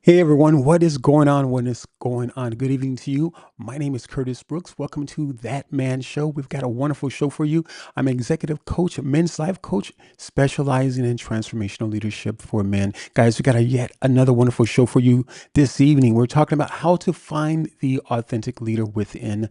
Hey everyone, what is going on? What is going on? Good evening to you. My name is Curtis Brooks. Welcome to That Man Show. We've got a wonderful show for you. I'm an executive coach, men's life coach, specializing in transformational leadership for men. Guys, we got a yet another wonderful show for you this evening. We're talking about how to find the authentic leader within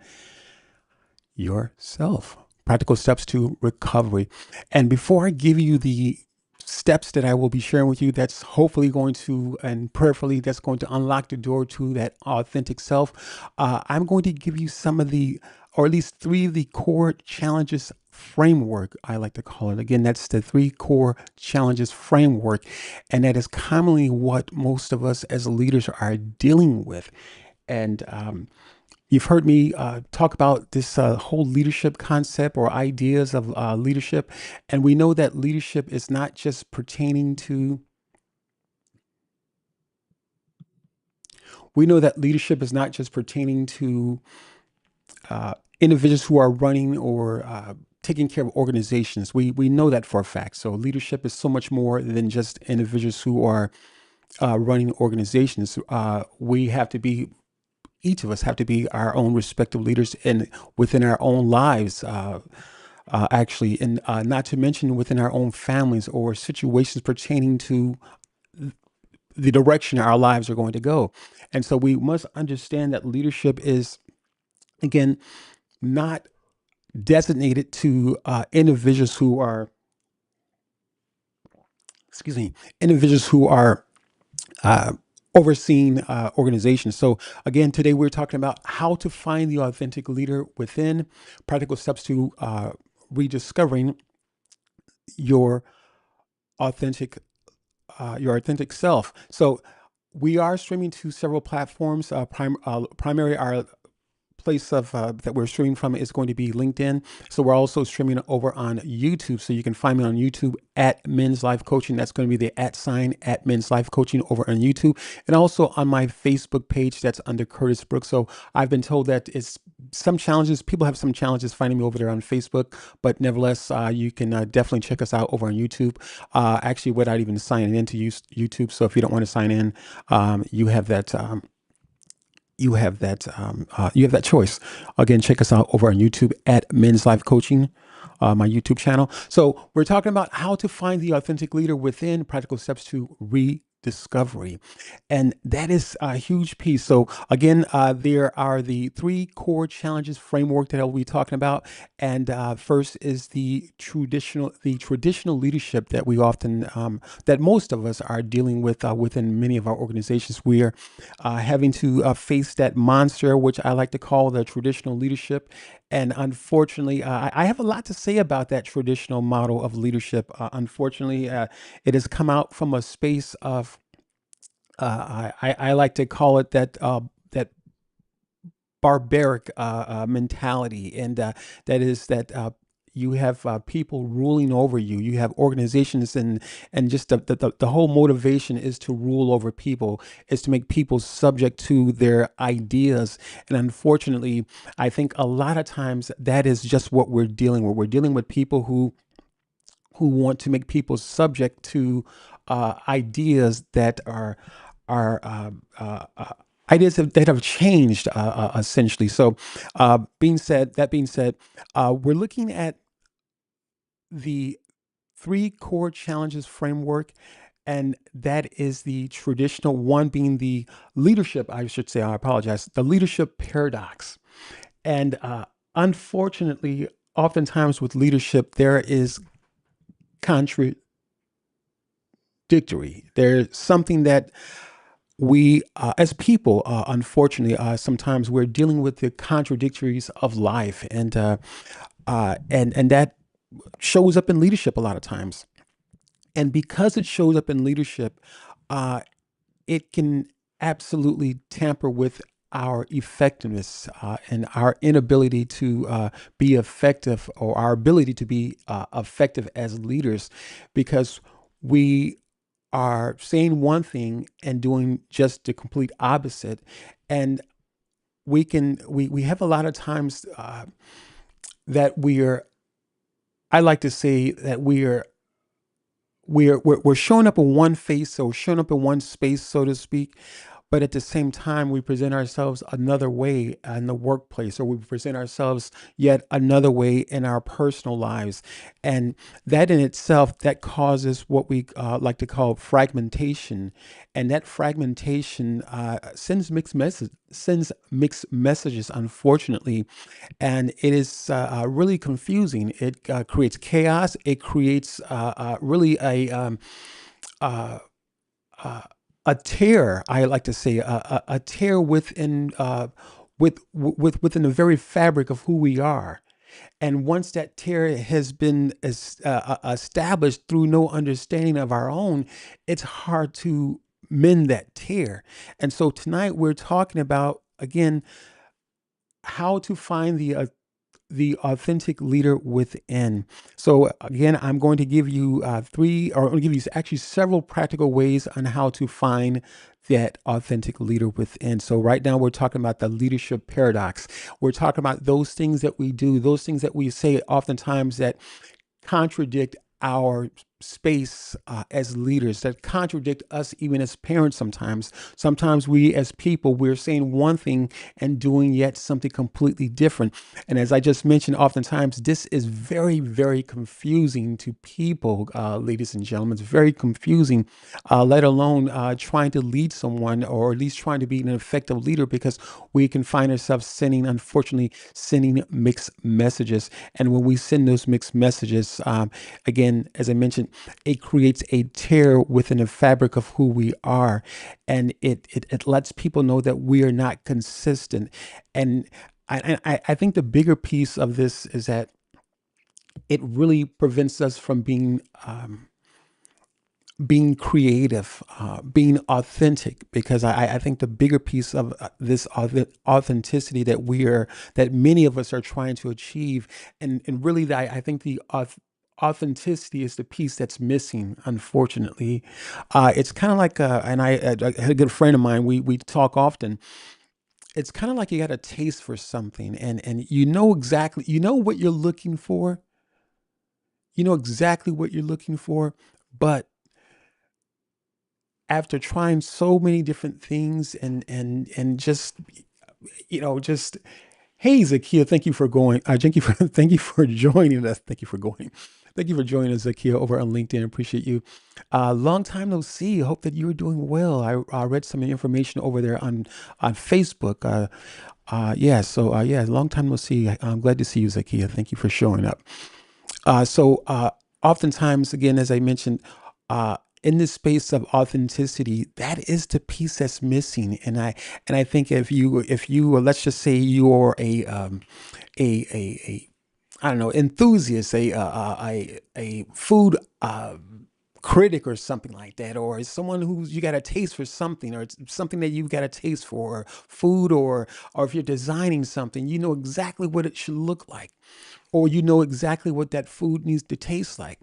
yourself. Practical steps to recovery. And before I give you the steps that I will be sharing with you, that's hopefully going to, and prayerfully, that's going to unlock the door to that authentic self. I'm going to give you some of the, or at least three of the core challenges framework, I like to call it. Again, that's the three core challenges framework. And that is commonly what most of us as leaders are dealing with. And you've heard me talk about this whole leadership concept or ideas of leadership. And we know that leadership is not just pertaining to, we know that leadership is not just pertaining to individuals who are running or taking care of organizations. We know that for a fact. So leadership is so much more than just individuals who are running organizations. We have to be Each of us have to be our own respective leaders in within our own lives, actually, and not to mention within our own families or situations pertaining to the direction our lives are going to go. And so we must understand that leadership is, again, not designated to individuals who are, excuse me, individuals who are uh, overseeing organizations. So again, today we're talking about how to find the authentic leader within, practical steps to rediscovering your authentic your authentic self. So we are streaming to several platforms. Primary our place of that we're streaming from is going to be LinkedIn. So we're also streaming over on YouTube. So you can find me on YouTube at Men's Life Coaching. That's going to be the at sign at Men's Life Coaching over on YouTube, and also on my Facebook page. That's under Curtis Brooks. So I've been told that it's some challenges. People have some challenges finding me over there on Facebook, but nevertheless, you can definitely check us out over on YouTube. Actually, without even signing into YouTube. So if you don't want to sign in, you have that. You have that choice. Again, check us out over on YouTube at Men's Life Coaching, my YouTube channel. So we're talking about how to find the authentic leader within, practical steps to rediscovery. And that is a huge piece. So again, there are the three core challenges framework that I'll be talking about. And first is the traditional leadership that we often, that most of us are dealing with within many of our organizations. We are having to face that monster, which I like to call the traditional leadership. And unfortunately, I have a lot to say about that traditional model of leadership. Unfortunately, it has come out from a space of, I like to call it that barbaric mentality, and that is that you have people ruling over you. You have organizations, and just the whole motivation is to rule over people, is to make people subject to their ideas. And unfortunately, I think a lot of times that is just what we're dealing with. We're dealing with people who want to make people subject to ideas that are ideas that have changed essentially. So, being said, we're looking at the three core challenges framework, and that is the traditional one being the leadership. I should say, I apologize. The leadership paradox, and unfortunately, oftentimes with leadership, there is contradictory. There's something that we as people unfortunately sometimes we're dealing with the contradictories of life, and that shows up in leadership a lot of times. And because it shows up in leadership, uh, it can absolutely tamper with our effectiveness and our inability to be effective, or our ability to be effective as leaders, because we are saying one thing and doing just the complete opposite. And we have a lot of times that we're I like to say that we are we're showing up in one face or showing up in one space, so to speak, but at the same time we present ourselves another way in the workplace, or we present ourselves yet another way in our personal lives. And that in itself, that causes what we like to call fragmentation. And that fragmentation sends mixed messages, unfortunately. And it is really confusing. It creates chaos. It creates really uh, a tear. I like to say a tear within within the very fabric of who we are. And once that tear has been established through no understanding of our own, it's hard to mend that tear. And so tonight we're talking about again how to find the authentic leader within. So again, I'm going to give you I'm going to give you actually several practical ways on how to find that authentic leader within. So right now we're talking about the leadership paradox. We're talking about those things that we do, those things that we say oftentimes that contradict our space as leaders, that contradict us even as parents. Sometimes we as people, we're saying one thing and doing yet something completely different. And as I just mentioned, oftentimes this is very, very confusing to people, ladies and gentlemen. It's very confusing, let alone trying to lead someone, or at least trying to be an effective leader, because we can find ourselves unfortunately, sending mixed messages. And when we send those mixed messages, again, as I mentioned, it creates a tear within the fabric of who we are. And it lets people know that we are not consistent. And I think the bigger piece of this is that it really prevents us from being creative, being authentic, because I think the bigger piece of this authenticity that many of us are trying to achieve, and really, I think the authenticity is the piece that's missing, unfortunately. It's kind of like, and I had a good friend of mine. We talk often. It's kind of like you got a taste for something, and you know exactly, you know what you're looking for. You know exactly what you're looking for, but after trying so many different things and just just, hey Zakia, thank you for going, thank you for thank you for joining us, thank you for joining us, Zakia, over on LinkedIn. Appreciate you. Long time no see. Hope that you're doing well. I read some information over there on Facebook. Yeah, so yeah, long time no see. I'm glad to see you, Zakia. Thank you for showing up. So oftentimes, again, as I mentioned, in this space of authenticity, that is the piece that's missing. And I think if you let's just say you're a I don't know, enthusiast, a food critic or something like that, or someone who's, you got a taste for something, or it's something that you've got a taste for, food, or if you're designing something, you know exactly what it should look like, or you know exactly what that food needs to taste like.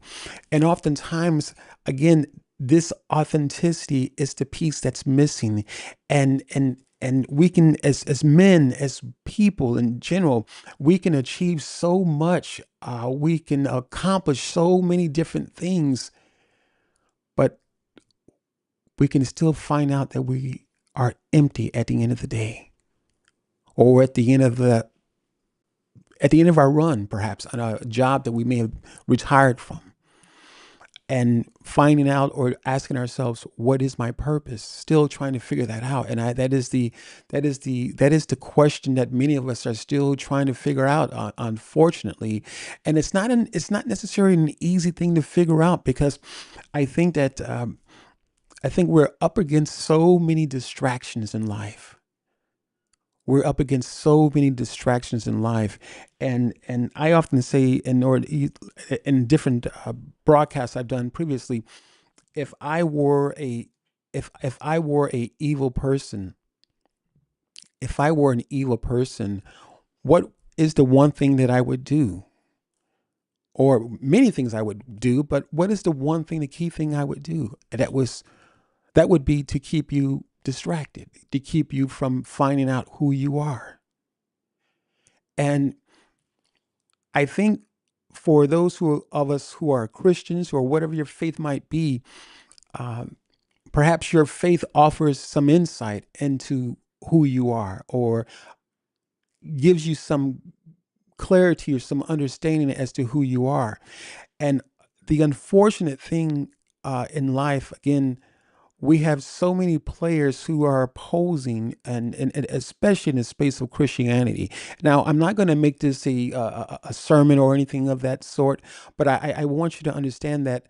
And oftentimes, again, this authenticity is the piece that's missing. And we can, as men, as people in general, we can achieve so much. We can accomplish so many different things, but we can still find out that we are empty at the end of the day, or at the end of our run, perhaps on a job that we may have retired from, and finding out or asking ourselves, what is my purpose? Still trying to figure that out. And that is the question that many of us are still trying to figure out, unfortunately. And it's not necessarily an easy thing to figure out, because I think that I think we're up against so many distractions in life. We're up against so many distractions in life. And I often say, in different broadcasts I've done previously, if I were a if I were a evil person, if I were an evil person, what is the one thing that I would do? Or many things I would do, but what is the one thing, the key thing I would do? That would be to keep you distracted, to keep you from finding out who you are. And I think for those of us who are Christians or whatever your faith might be, perhaps your faith offers some insight into who you are, or gives you some clarity or some understanding as to who you are. And the unfortunate thing in life, again, we have so many players who are opposing, and especially in the space of Christianity. Now, I'm not going to make this a sermon or anything of that sort, but I want you to understand that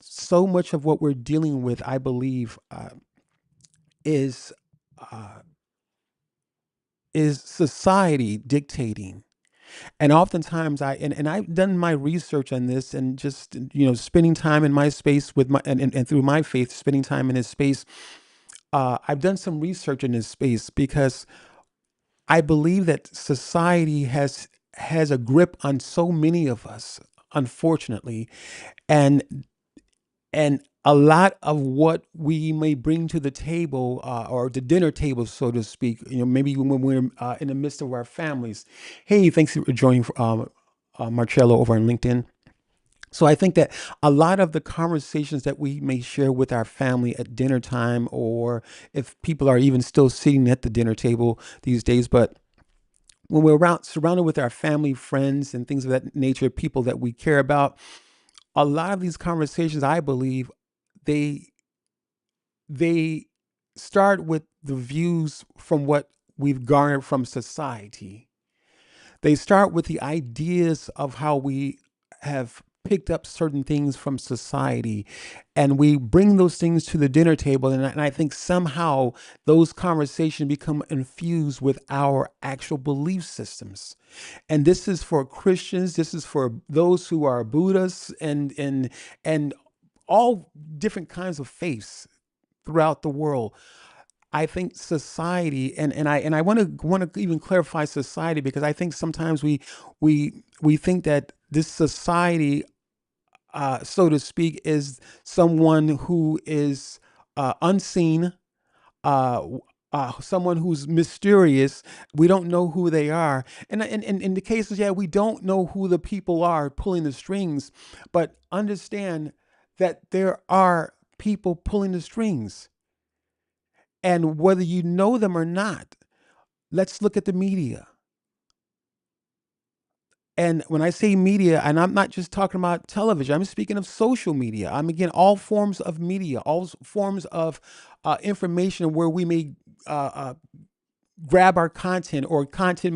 so much of what we're dealing with, I believe, is uh, is society dictating. And oftentimes and I've done my research on this, and just, spending time in my space with my, and through my faith, spending time in this space. I've done some research in this space because I believe that society has a grip on so many of us, unfortunately, and a lot of what we may bring to the table, or the dinner table, so to speak. Maybe when we're in the midst of our families. Hey, thanks for joining, Marcello over on LinkedIn. So I think that a lot of the conversations that we may share with our family at dinner time, or if people are even still sitting at the dinner table these days, but when we're around, surrounded with our family, friends, and things of that nature, people that we care about, a lot of these conversations, I believe, they they start with the views from what we've garnered from society. They start with the ideas of how we have picked up certain things from society, and we bring those things to the dinner table. And I think somehow those conversations become infused with our actual belief systems. And this is for Christians, this is for those who are Buddhists, and all different kinds of faiths throughout the world. I think society, and I want to even clarify society, because I think sometimes we think that this society, so to speak, is someone who is unseen, uh, someone who's mysterious. We don't know who they are, and in the cases, yeah, we don't know who the people are pulling the strings, but understand that there are people pulling the strings, and whether you know them or not. Let's look at the media. And when I say media, and I'm not just talking about television, I'm speaking of social media. I'm, again, all forms of media, all forms of information where we may grab our content, or content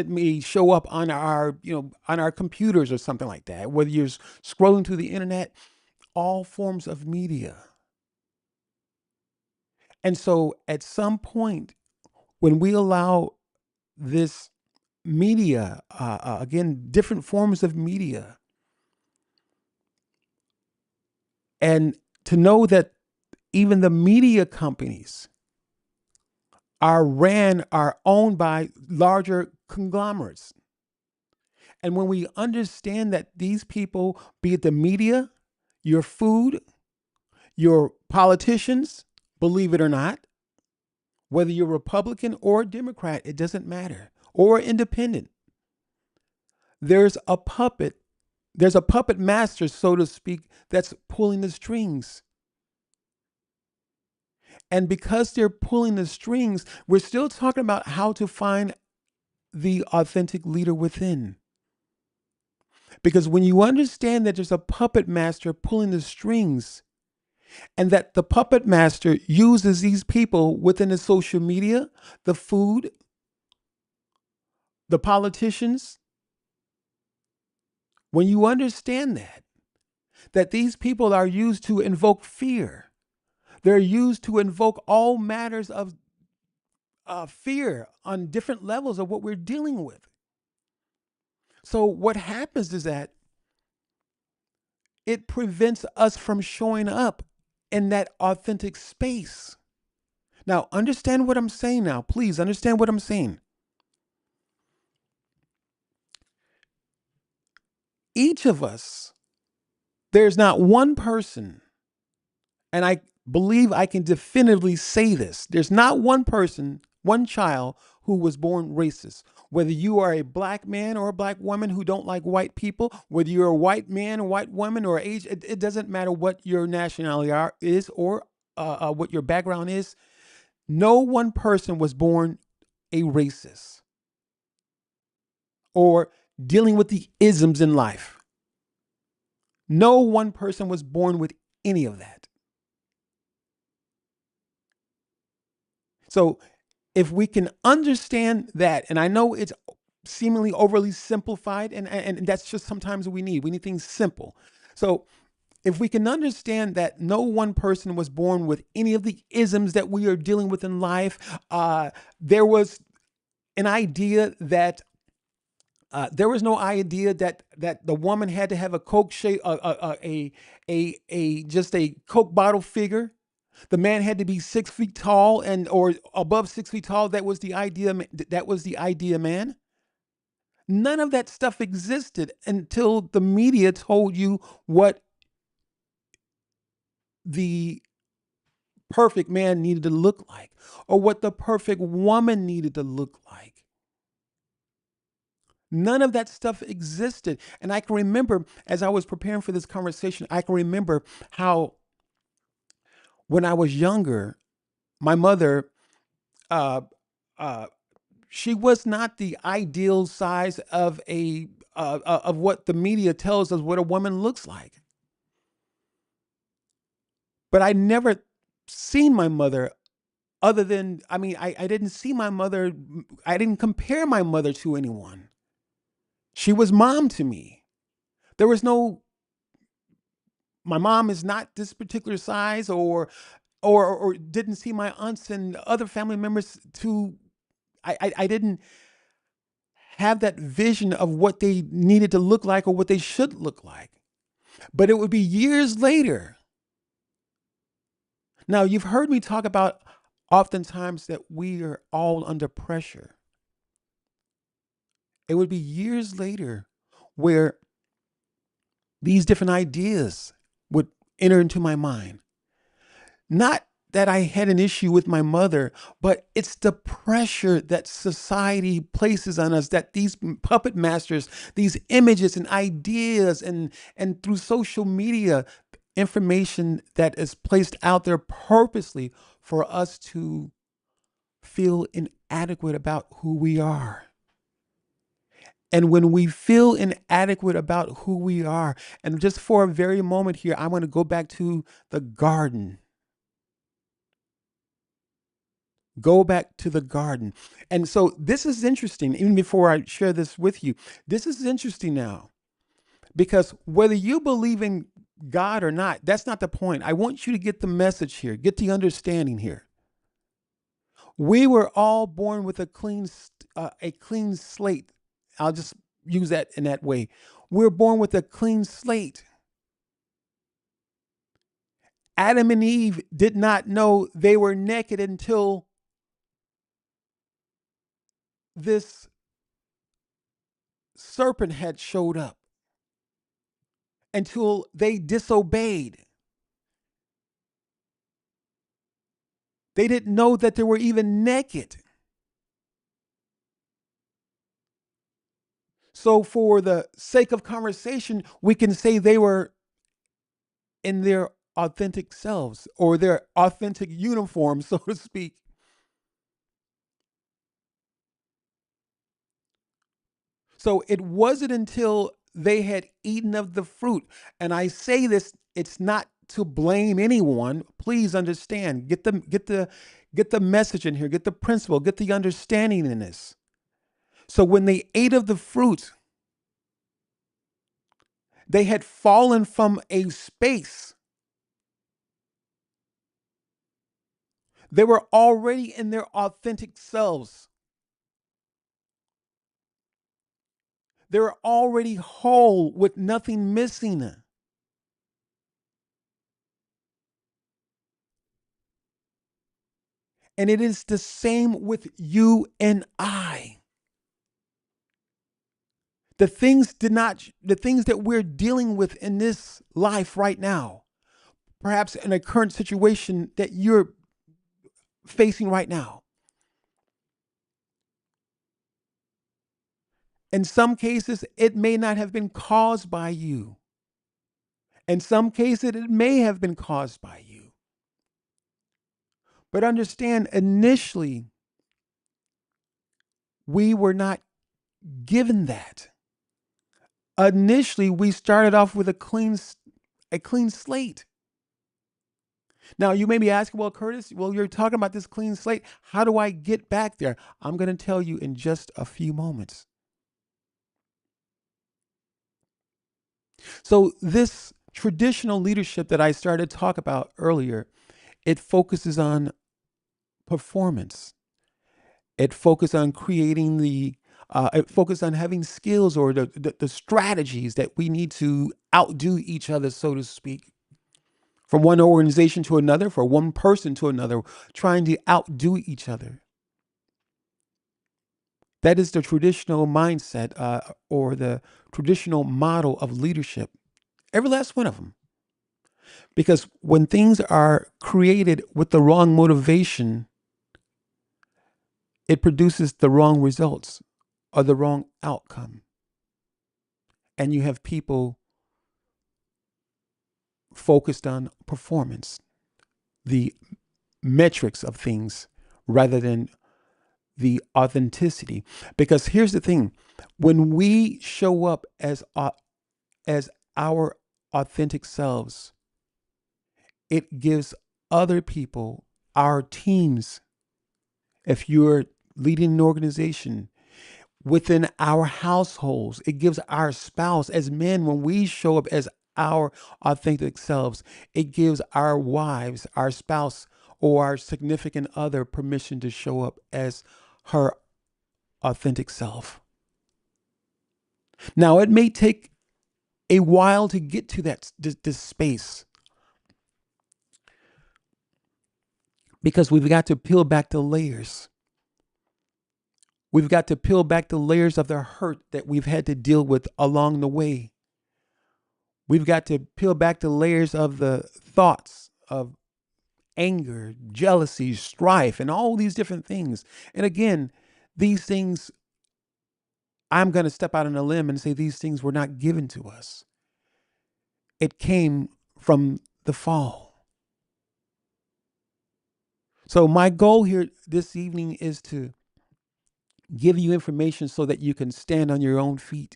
may show up on our, on our computers or something like that. Whether you're scrolling through the internet, all forms of media. And so, at some point, when we allow this media, again, different forms of media, and to know that even the media companies are owned by larger conglomerates. And when we understand that these people, be it the media, your food, your politicians, believe it or not, whether you're Republican or Democrat, it doesn't matter, or independent, there's a puppet there's a puppet master, so to speak, that's pulling the strings. And because they're pulling the strings, we're still talking about how to find the authentic leader within. Because when you understand that there's a puppet master pulling the strings, and that the puppet master uses these people within the social media, the food, the politicians, when you understand that these people are used to invoke fear, they're used to invoke all matters of fear on different levels of what we're dealing with. So, what happens is that it prevents us from showing up in that authentic space. Now, understand what I'm saying now. Please understand what I'm saying. Each of us, there's not one person, and I believe I can definitively say this, there's not one person, one child who was born racist. Whether you are a black man or a black woman who don't like white people, whether you're a white man, a white woman, or age, it doesn't matter what your nationality is or what your background is. No one person was born a racist or dealing with the isms in life. No one person was born with any of that. So if we can understand that, and I know it's seemingly overly simplified, and that's just sometimes what we need things simple. So if we can understand that no one person was born with any of the isms that we are dealing with in life, there was an idea that there was no idea that the woman had to have a Coke shape, a just a Coke bottle figure. The man had to be 6 feet tall and or above 6 feet tall. That was the idea. That was the idea, man. None of that stuff existed until the media told you what the perfect man needed to look like or what the perfect woman needed to look like. None of that stuff existed. And I can remember as I was preparing for this conversation, I can remember how when I was younger, my mother, uh, uh, she was not the ideal size of a of what the media tells us what a woman looks like. But I never seen my mother other than I didn't see my mother. I didn't compare my mother to anyone. She was mom to me. There was no my mom is not this particular size or didn't see my aunts and other family members to I didn't have that vision of what they needed to look like or what they should look like. But it would be years later. Now, you've heard me talk about oftentimes that we are all under pressure. It would be years later where these different ideas would enter into my mind. Not that I had an issue with my mother, but it's the pressure that society places on us, that these puppet masters, these images and ideas and through social media, information that is placed out there purposely for us to feel inadequate about who we are. And when we feel inadequate about who we are, and just for a very moment here, I want to go back to the garden. Go back to the garden. And so this is interesting, even before I share this with you. This is interesting now, because whether you believe in God or not, that's not the point. I want you to get the message here, get the understanding here. We were all born with a clean slate. I'll just use that in that way. We're born with a clean slate. Adam and Eve did not know they were naked until this serpent had showed up, until they disobeyed. They didn't know that they were even naked. So, for the sake of conversation, we can say they were in their authentic selves or their authentic uniform, so to speak. So, it wasn't until they had eaten of the fruit. And I say this, it's not to blame anyone. Please understand. Get the message in here, get the principle, get the understanding in this. So when they ate of the fruit, they had fallen from a space. They were already in their authentic selves. They were already whole with nothing missing. And it is the same with you and I. The things that we're dealing with in this life right now, perhaps in a current situation that you're facing right now, In some cases, it may not have been caused by you. In some cases, it may have been caused by you. But understand, initially, we were not given that. Initially, we started off with a clean slate. Now, you may be asking, well, Curtis, well, you're talking about this clean slate. How do I get back there? I'm going to tell you in just a few moments. So, this traditional leadership that I started to talk about earlier, it focuses on performance. It focuses on creating it focuses on having skills or the strategies that we need to outdo each other, so to speak. From one organization to another, for one person to another, trying to outdo each other. That is the traditional mindset or the traditional model of leadership. Every last one of them. Because when things are created with the wrong motivation, it produces the wrong results or the wrong outcome. And you have people focused on performance, the metrics of things, rather than the authenticity. Because here's the thing: when we show up as our authentic selves, it gives other people, our teams, if you're leading an organization, within our households, it gives our spouse, as men, when we show up as our authentic selves, it gives our wives, our spouse, or our significant other permission to show up as her authentic self. Now, it may take a while to get to this space, because we've got to peel back the layers. We've got to peel back the layers of the hurt that we've had to deal with along the way. We've got to peel back the layers of the thoughts of anger, jealousy, strife, and all these different things. And again, these things, I'm going to step out on a limb and say these things were not given to us. It came from the fall. So my goal here this evening is to give you information so that you can stand on your own feet.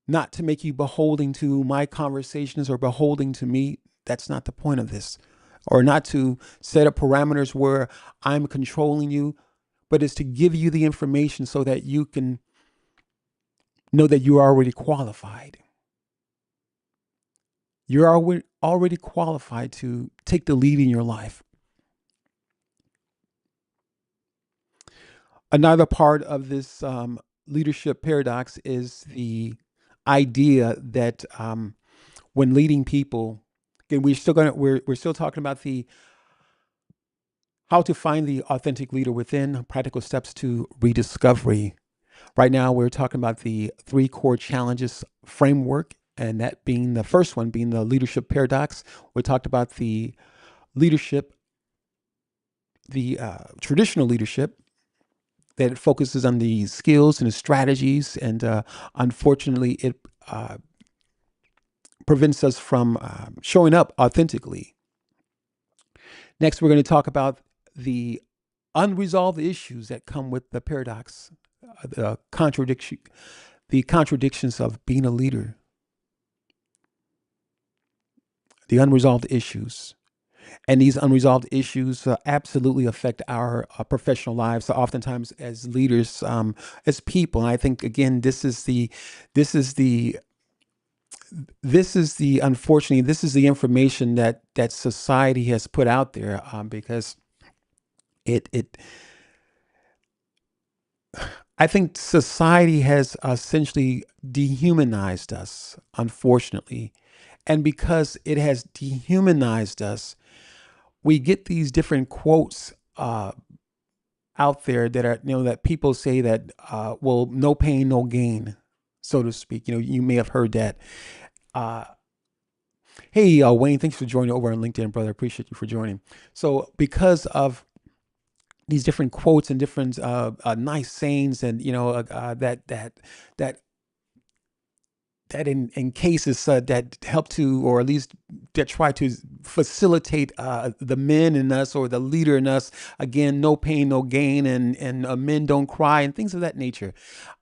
Not to make you beholding to my conversations or beholding to me. That's not the point of this. Or not to set up parameters where I'm controlling you, but it's to give you the information so that you can know that you're already qualified. You're already qualified to take the lead in your life. Another part of this leadership paradox is the idea that when leading people, again, we're still talking about the how to find the authentic leader within, practical steps to rediscovery. Right now, we're talking about the 3 core challenges framework, and that being the first one being the leadership paradox. We talked about the leadership, the traditional leadership, that it focuses on the skills and the strategies, and unfortunately, it prevents us from showing up authentically. Next, we're going to talk about the unresolved issues that come with the paradox, the contradictions of being a leader, the unresolved issues. And these unresolved issues absolutely affect our professional lives. So oftentimes, as leaders, as people, and I think again, this is the unfortunately, this is the information that society has put out there, because it I think society has essentially dehumanized us, unfortunately. And because it has dehumanized us, we get these different quotes out there that are, that people say that, well, no pain, no gain, so to speak. You may have heard that. Hey, Wayne, thanks for joining over on LinkedIn, brother. Appreciate you for joining. So because of these different quotes and different nice sayings, and that in cases that help to, or at least that try to facilitate the men in us or the leader in us. Again, no pain, no gain, and men don't cry, and things of that nature.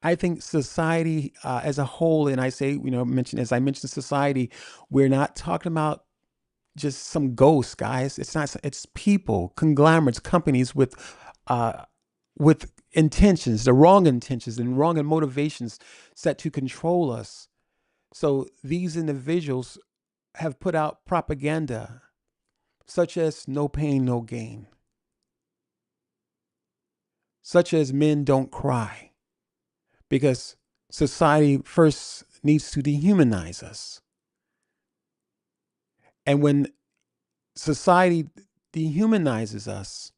I think society as a whole, and I say, as I mentioned society, we're not talking about just some ghosts, guys. It's not. It's people, conglomerates, companies uh, with intentions, the wrong intentions and wrong motivations set to control us. So these individuals have put out propaganda such as no pain, no gain, such as men don't cry, because society first needs to dehumanize us. And when society dehumanizes us,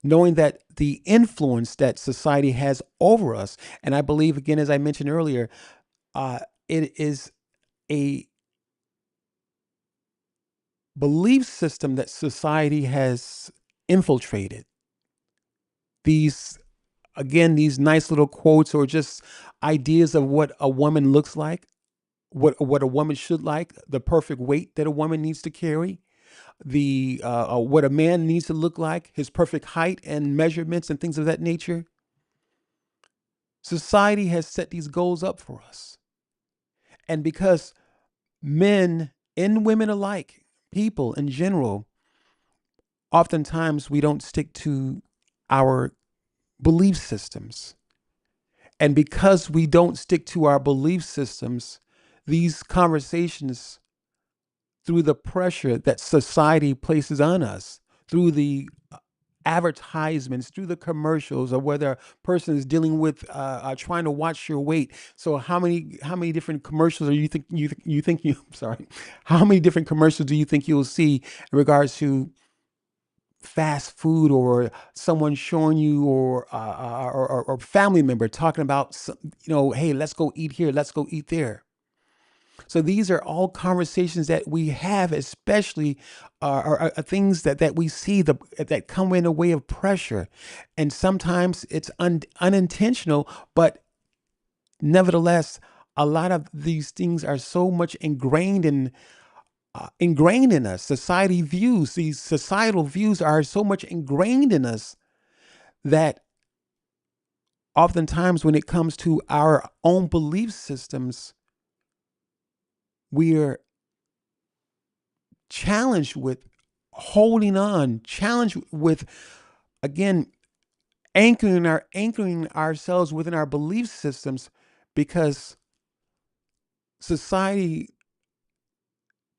knowing that the influence that society has over us, and I believe, again, as I mentioned earlier, uh, it is a belief system that society has infiltrated. These, again, these nice little quotes or just ideas of what a woman looks like, what a woman should like, the perfect weight that a woman needs to carry, the what a man needs to look like, his perfect height and measurements and things of that nature. Society has set these goals up for us. And because men and women alike, people in general, oftentimes we don't stick to our belief systems. And because we don't stick to our belief systems, these conversations, through the pressure that society places on us, through the advertisements, through the commercials, or whether a person is dealing with trying to watch your weight. So how many different commercials are you I'm sorry, how many different commercials do you think you'll see in regards to fast food, or someone showing you, or family member talking about hey, let's go eat here, let's go eat there. So these are all conversations that we have, especially are things that we see that come in a way of pressure, and sometimes it's unintentional, but nevertheless, a lot of these things are so much ingrained in us. These societal views are so much ingrained in us that oftentimes when it comes to our own belief systems, we're challenged with holding on, challenged with, again, anchoring ourselves within our belief systems, because society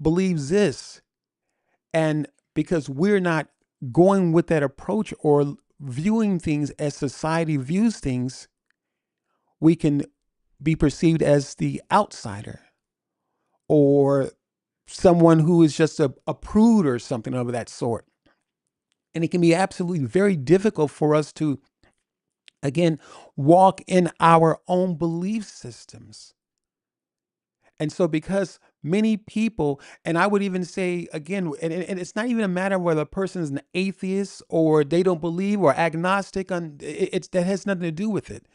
believes this, and because we're not going with that approach or viewing things as society views things, we can be perceived as the outsider, or someone who is just a prude or something of that sort. And it can be absolutely very difficult for us to, again, walk in our own belief systems. And so, because many people, and I would even say, again, and it's not even a matter of whether a person is an atheist or they don't believe or agnostic, on it's that has nothing to do with it,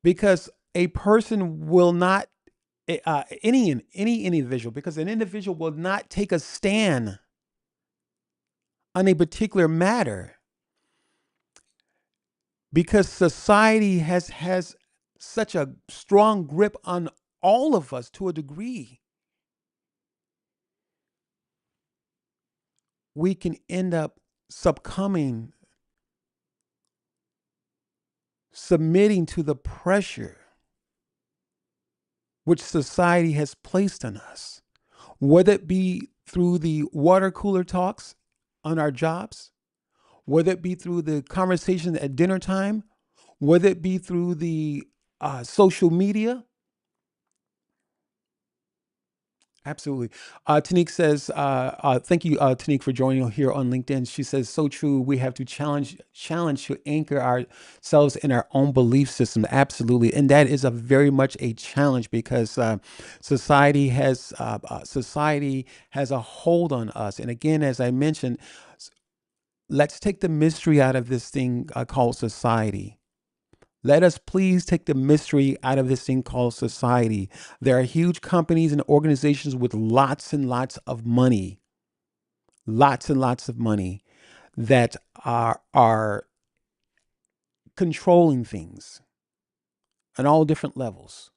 because a person will not, any individual, because an individual will not take a stand on a particular matter, because society has such a strong grip on all of us to a degree. We can end up succumbing, submitting to the pressure which society has placed on us, whether it be through the water cooler talks on our jobs, whether it be through the conversation at dinner time, whether it be through the social media. Absolutely. Tanique says, thank you, Tanique, for joining here on LinkedIn. She says, so true. We have to challenge to anchor ourselves in our own belief system. Absolutely. And that is a very much a challenge, because society has a hold on us. And again, as I mentioned, Let's take the mystery out of this thing called society. Let us please take the mystery out of this thing called society. There are huge companies and organizations with lots and lots of money that are controlling things on all different levels.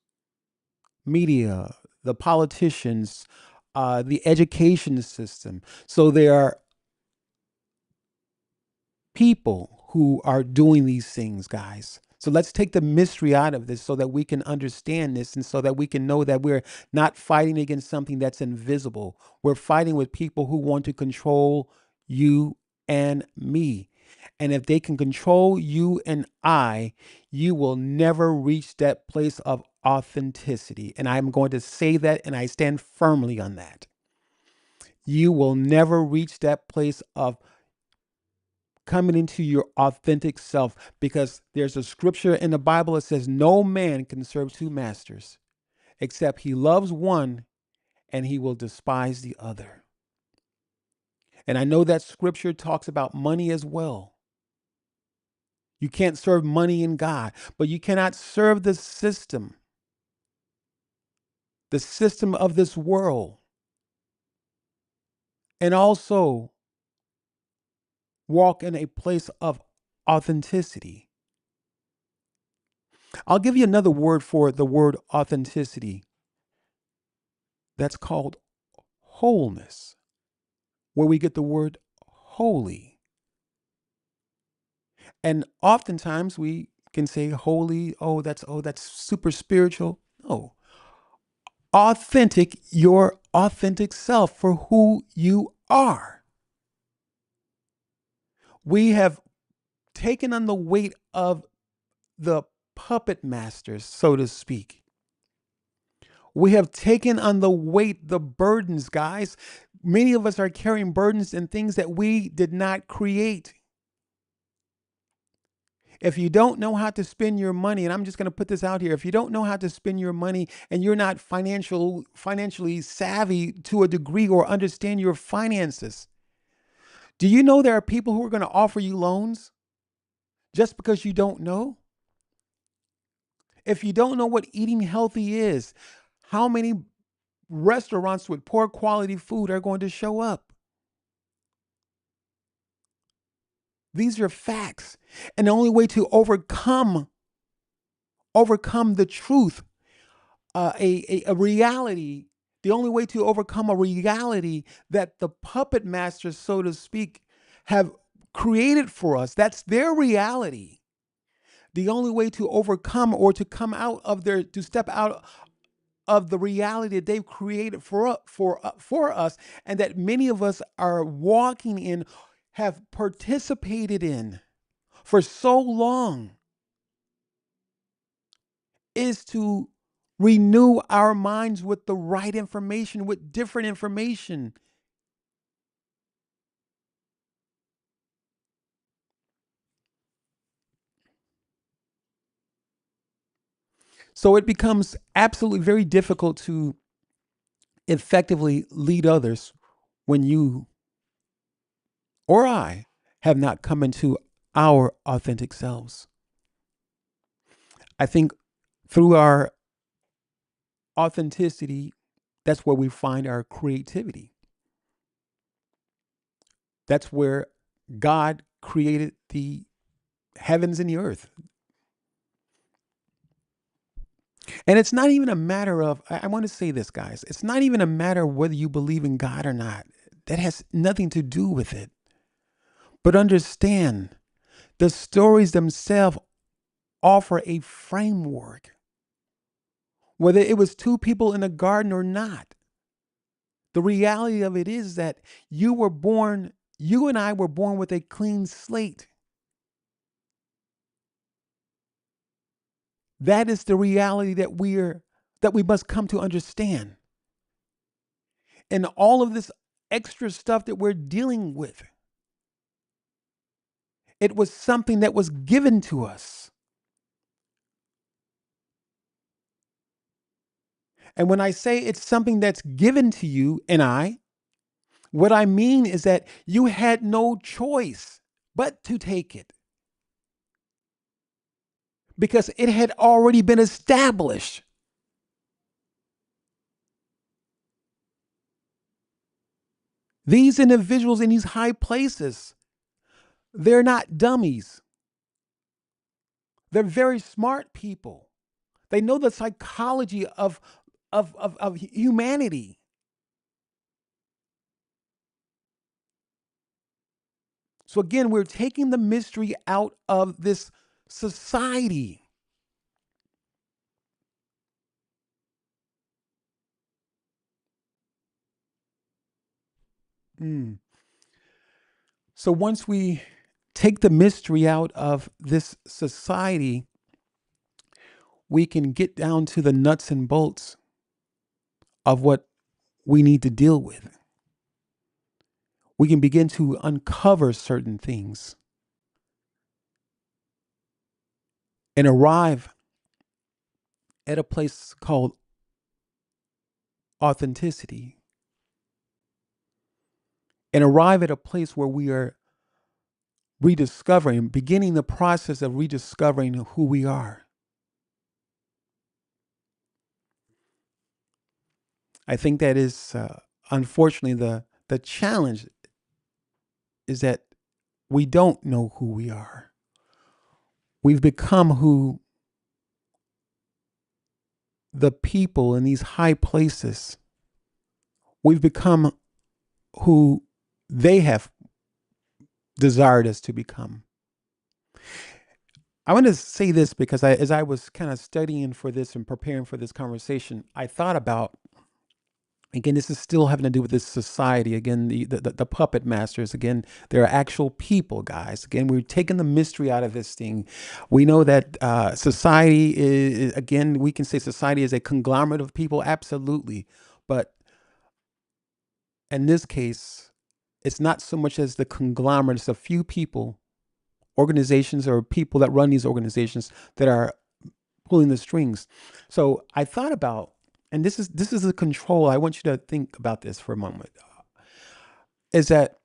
Media, the politicians, the education system. So there are people who are doing these things, guys. So let's take the mystery out of this so that we can understand this and so that we can know that we're not fighting against something that's invisible. We're fighting with people who want to control you and me. And if they can control you and I, you will never reach that place of authenticity. And I'm going to say that, and I stand firmly on that. You will never reach that place of coming into your authentic self, because there's a scripture in the Bible that says no man can serve two masters except he loves one and he will despise the other. And I know that scripture talks about money as well. You can't serve money and God, but you cannot serve the system of this world, and also walk in a place of authenticity. I'll give you another word for the word authenticity. That's called wholeness, where we get the word holy. And oftentimes we can say holy, oh that's super spiritual. No. Authentic, your authentic self for who you are. We have taken on the weight of the puppet masters, so to speak. We have taken on the weight, the burdens, guys. Many of us are carrying burdens and things that we did not create. If you don't know how to spend your money, and I'm just going to put this out here, if you don't know how to spend your money and you're not financially savvy to a degree or understand your finances, do you know there are people who are going to offer you loans just because you don't know? If you don't know what eating healthy is, how many restaurants with poor quality food are going to show up? These are facts. And the only way to overcome the truth, a reality, the only way to overcome a reality that the puppet masters, so to speak, have created for us, that's their reality. The only way to overcome or to come out of to step out of the reality that they've created for us, and that many of us are walking in, have participated in for so long, is to renew our minds with the right information, with different information. So it becomes absolutely very difficult to effectively lead others when you or I have not come into our authentic selves. I think through our authenticity, that's where we find our creativity. That's where God created the heavens and the earth. And it's not even a matter of, I want to say this, guys, it's not even a matter of whether you believe in God or not. That has nothing to do with it. But understand, the stories themselves offer a framework. Whether it was two people in a garden or not, the reality of it is that you and I were born with a clean slate. That is the reality that we must come to understand. And all of this extra stuff that we're dealing with, it was something that was given to us. And when I say it's something that's given to you and I, what I mean is that you had no choice. but to take it because it had already been established. These individuals in these high places, they're not dummies. They're very smart people. They know the psychology of humanity. So again, we're taking the mystery out of this society. Mm. So once we take the mystery out of this society, we can get down to the nuts and bolts of what we need to deal with. We can begin to uncover certain things and arrive at a place called authenticity and arrive at a place where we are rediscovering, beginning the process of rediscovering who we are. I think that is, unfortunately, the challenge is that we don't know who we are. We've become who the people in these high places, we've become who they have desired us to become. I want to say this because as I was kind of studying for this and preparing for this conversation, I thought about, again, this is still having to do with this society. Again, the puppet masters. Again, they're actual people, guys. Again, we're taking the mystery out of this thing. We know that society is, again, we can say society is a conglomerate of people, absolutely. But in this case, it's not so much as the conglomerate, it's a few people, organizations, or people that run these organizations that are pulling the strings. So I thought about, and this is the control. I want you to think about this for a moment. Is that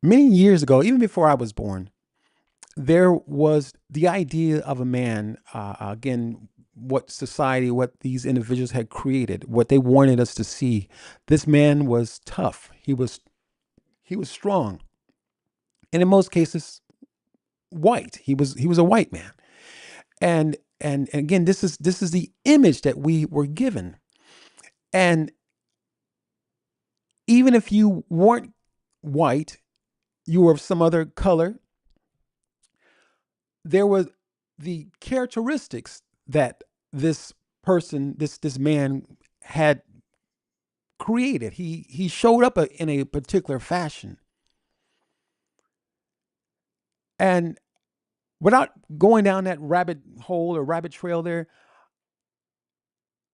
many years ago, even before I was born, there was the idea of a man. Again, what society, what these individuals had created, what they wanted us to see. This man was tough. He was strong, and in most cases, white. He was a white man, and again, this is the image that we were given. And even if you weren't white, you were of some other color, there were the characteristics that this person, this man had created. He showed up in a particular fashion. And without going down that rabbit hole or rabbit trail there,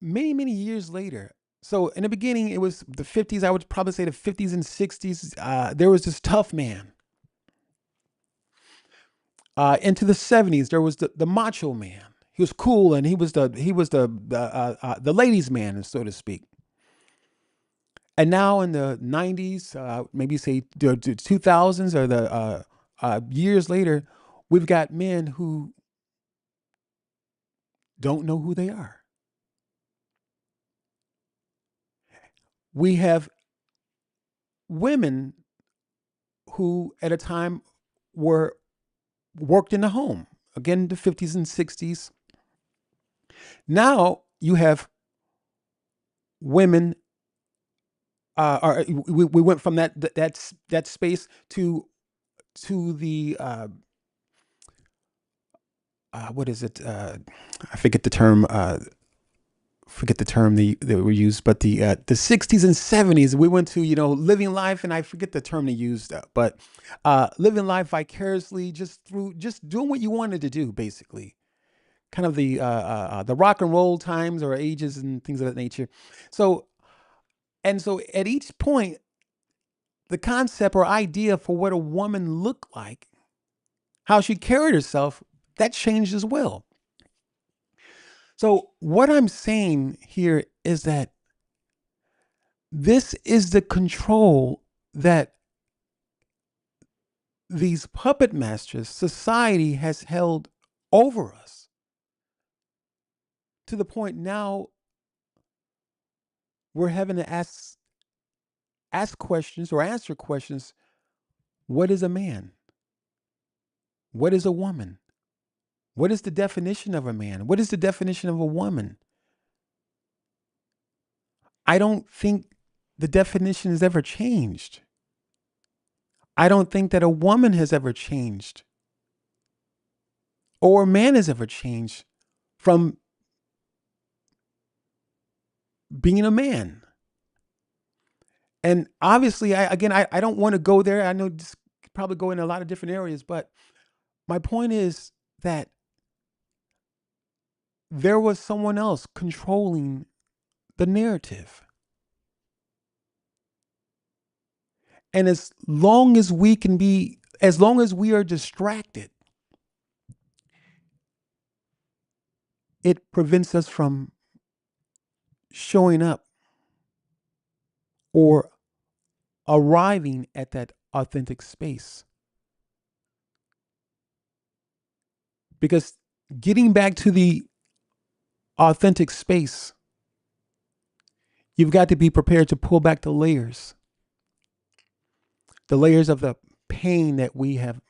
many years later, so in the beginning, it was the 50s. I would probably say the 50s and 60s. There was this tough man. Into the 70s, there was the macho man. He was cool, and he was the ladies' man, so to speak. And now in the 90s, maybe say the 2000s, or the years later, we've got men who don't know who they are. We have women who, at a time, were worked in the home. Again, the 50s and 60s. Now you have women. We went from that space to the what is it? I forget the term. Forget the term that were used, but the 60s and 70s, we went to, living life, and I forget the term they used, but living life vicariously, just doing what you wanted to do, basically. Kind of the rock and roll times or ages and things of that nature. So so at each point, the concept or idea for what a woman looked like, how she carried herself, that changed as well. So what I'm saying here is that this is the control that these puppet masters society has held over us to the point now we're having to ask questions or answer questions. What is a man? What is a woman? What is the definition of a man? What is the definition of a woman? I don't think the definition has ever changed. I don't think that a woman has ever changed or a man has ever changed from being a man. And obviously, I don't want to go there. I know this could probably go in a lot of different areas, but my point is that there was someone else controlling the narrative. And as long as we are distracted, it prevents us from showing up or arriving at that authentic space. Because getting back to the authentic space, you've got to be prepared to pull back the layers of the pain that we have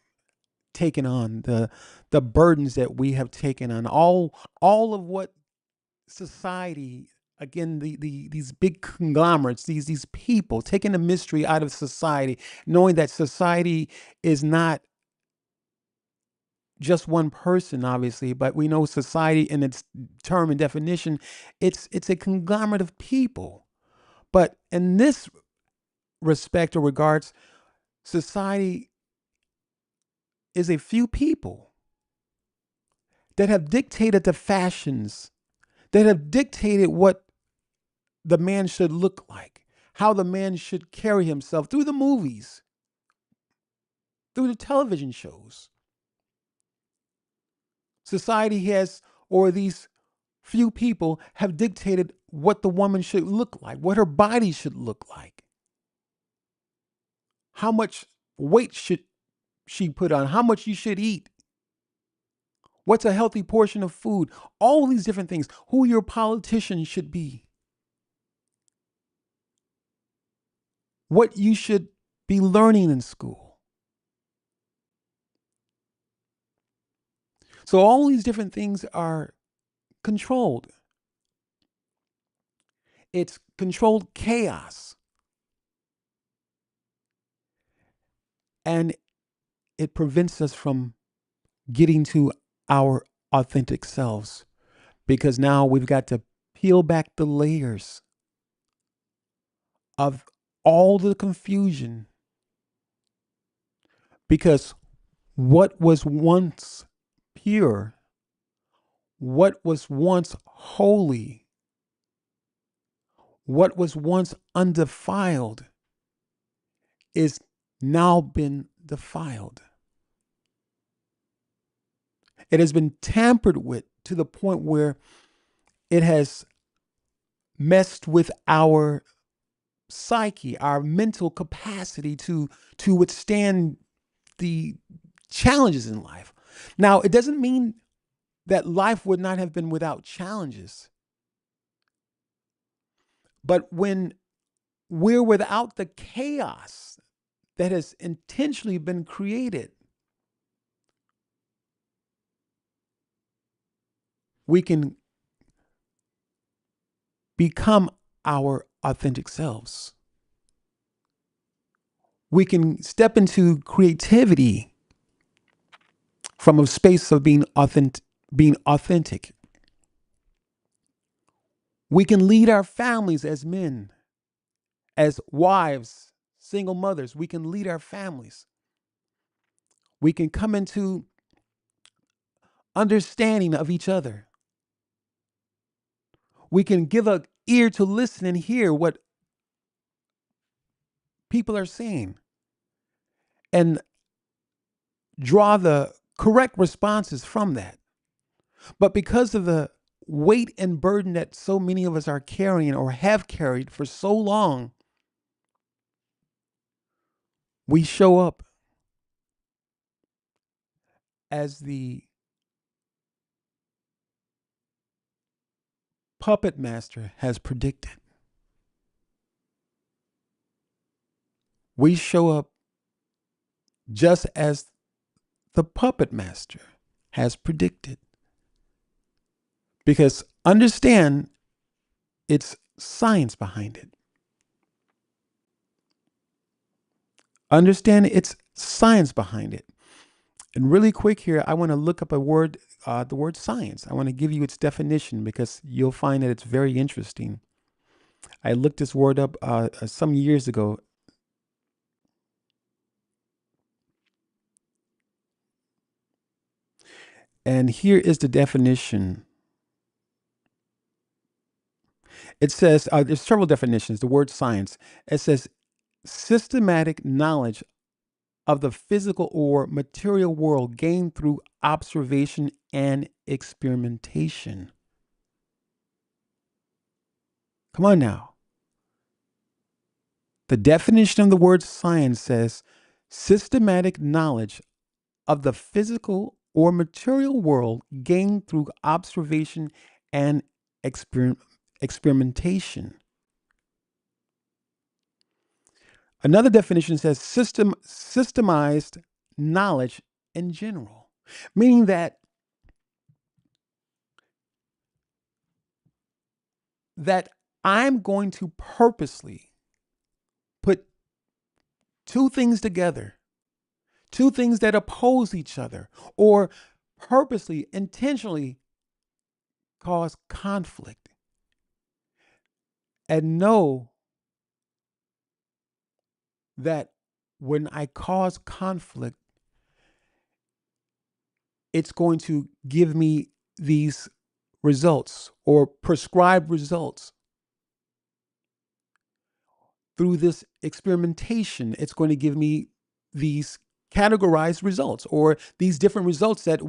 taken on, the burdens that we have taken on, all of what society, again, these big conglomerates, these people taking the mystery out of society, knowing that society is not just one person, obviously, but we know society in its term and definition, it's a conglomerate of people. But in this respect or regards, society is a few people that have dictated the fashions, that have dictated what the man should look like, how the man should carry himself through the movies, through the television shows. Society has, or these few people have dictated what the woman should look like, what her body should look like, how much weight should she put on, how much you should eat, what's a healthy portion of food, all these different things, who your politician should be, what you should be learning in school. So all these different things are controlled. It's controlled chaos. And it prevents us from getting to our authentic selves because now we've got to peel back the layers of all the confusion because what was once pure, what was once holy, what was once undefiled is now been defiled. It has been tampered with to the point where it has messed with our psyche, our mental capacity to withstand the challenges in life. Now, it doesn't mean that life would not have been without challenges. But when we're without the chaos that has intentionally been created, we can become our authentic selves. We can step into creativity from a space of being authentic. We can lead our families as men, as wives, single mothers. We can lead our families. We can come into understanding of each other. We can give an ear to listen and hear what people are saying and draw the correct responses from that. But because of the weight and burden that so many of us are carrying or have carried for so long, we show up as the puppet master has predicted. We show up just as the puppet master has predicted. Because understand, it's science behind it. Understand, it's science behind it. And really quick here, I want to look up a word, the word science. I want to give you its definition because you'll find that it's very interesting. I looked this word up some years ago. And here is the definition. It says, there's several definitions, the word science. It says systematic knowledge of the physical or material world gained through observation and experimentation. Come on now. The definition of the word science says systematic knowledge of the physical or material world gained through observation and experimentation. Another definition says systemized knowledge in general, meaning that I'm going to purposely put two things together, two things that oppose each other, or purposely, intentionally cause conflict, and know that when I cause conflict, it's going to give me these results or prescribed results. Through this experimentation, it's going to give me these categorized results or these different results that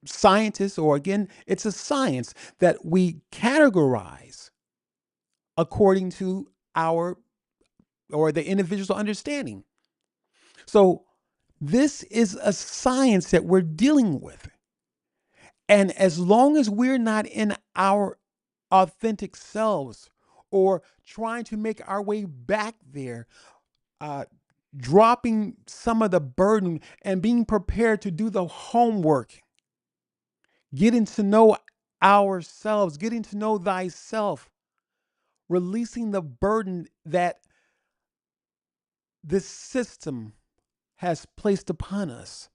scientists, or again, it's a science that we categorize according to our or the individual's understanding. So this is a science that we're dealing with. And as long as we're not in our authentic selves or trying to make our way back there, uh, dropping some of the burden and being prepared to do the homework, getting to know ourselves, getting to know thyself, releasing the burden that this system has placed upon us.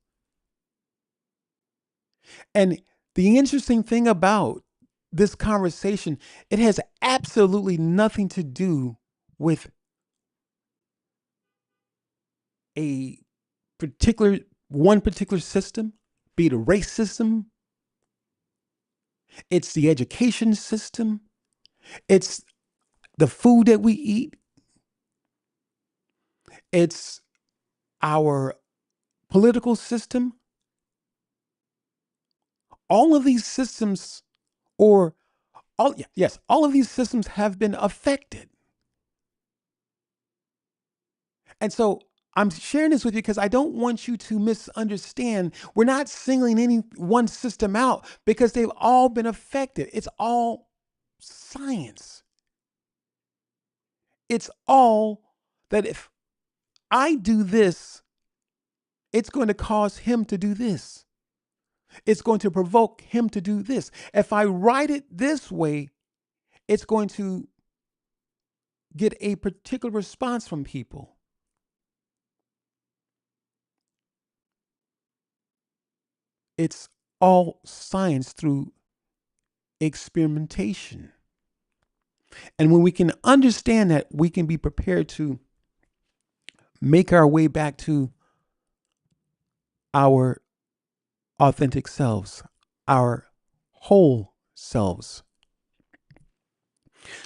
And the interesting thing about this conversation, it has absolutely nothing to do with a one particular system, be it a race system, it's the education system, it's the food that we eat, it's our political system. All of these systems, or all of these systems have been affected. And so I'm sharing this with you because I don't want you to misunderstand. We're not singling any one system out because they've all been affected. It's all science. It's all that if I do this, it's going to cause him to do this. It's going to provoke him to do this. If I write it this way, it's going to get a particular response from people. It's all science through experimentation. And when we can understand that, we can be prepared to make our way back to our authentic selves, our whole selves.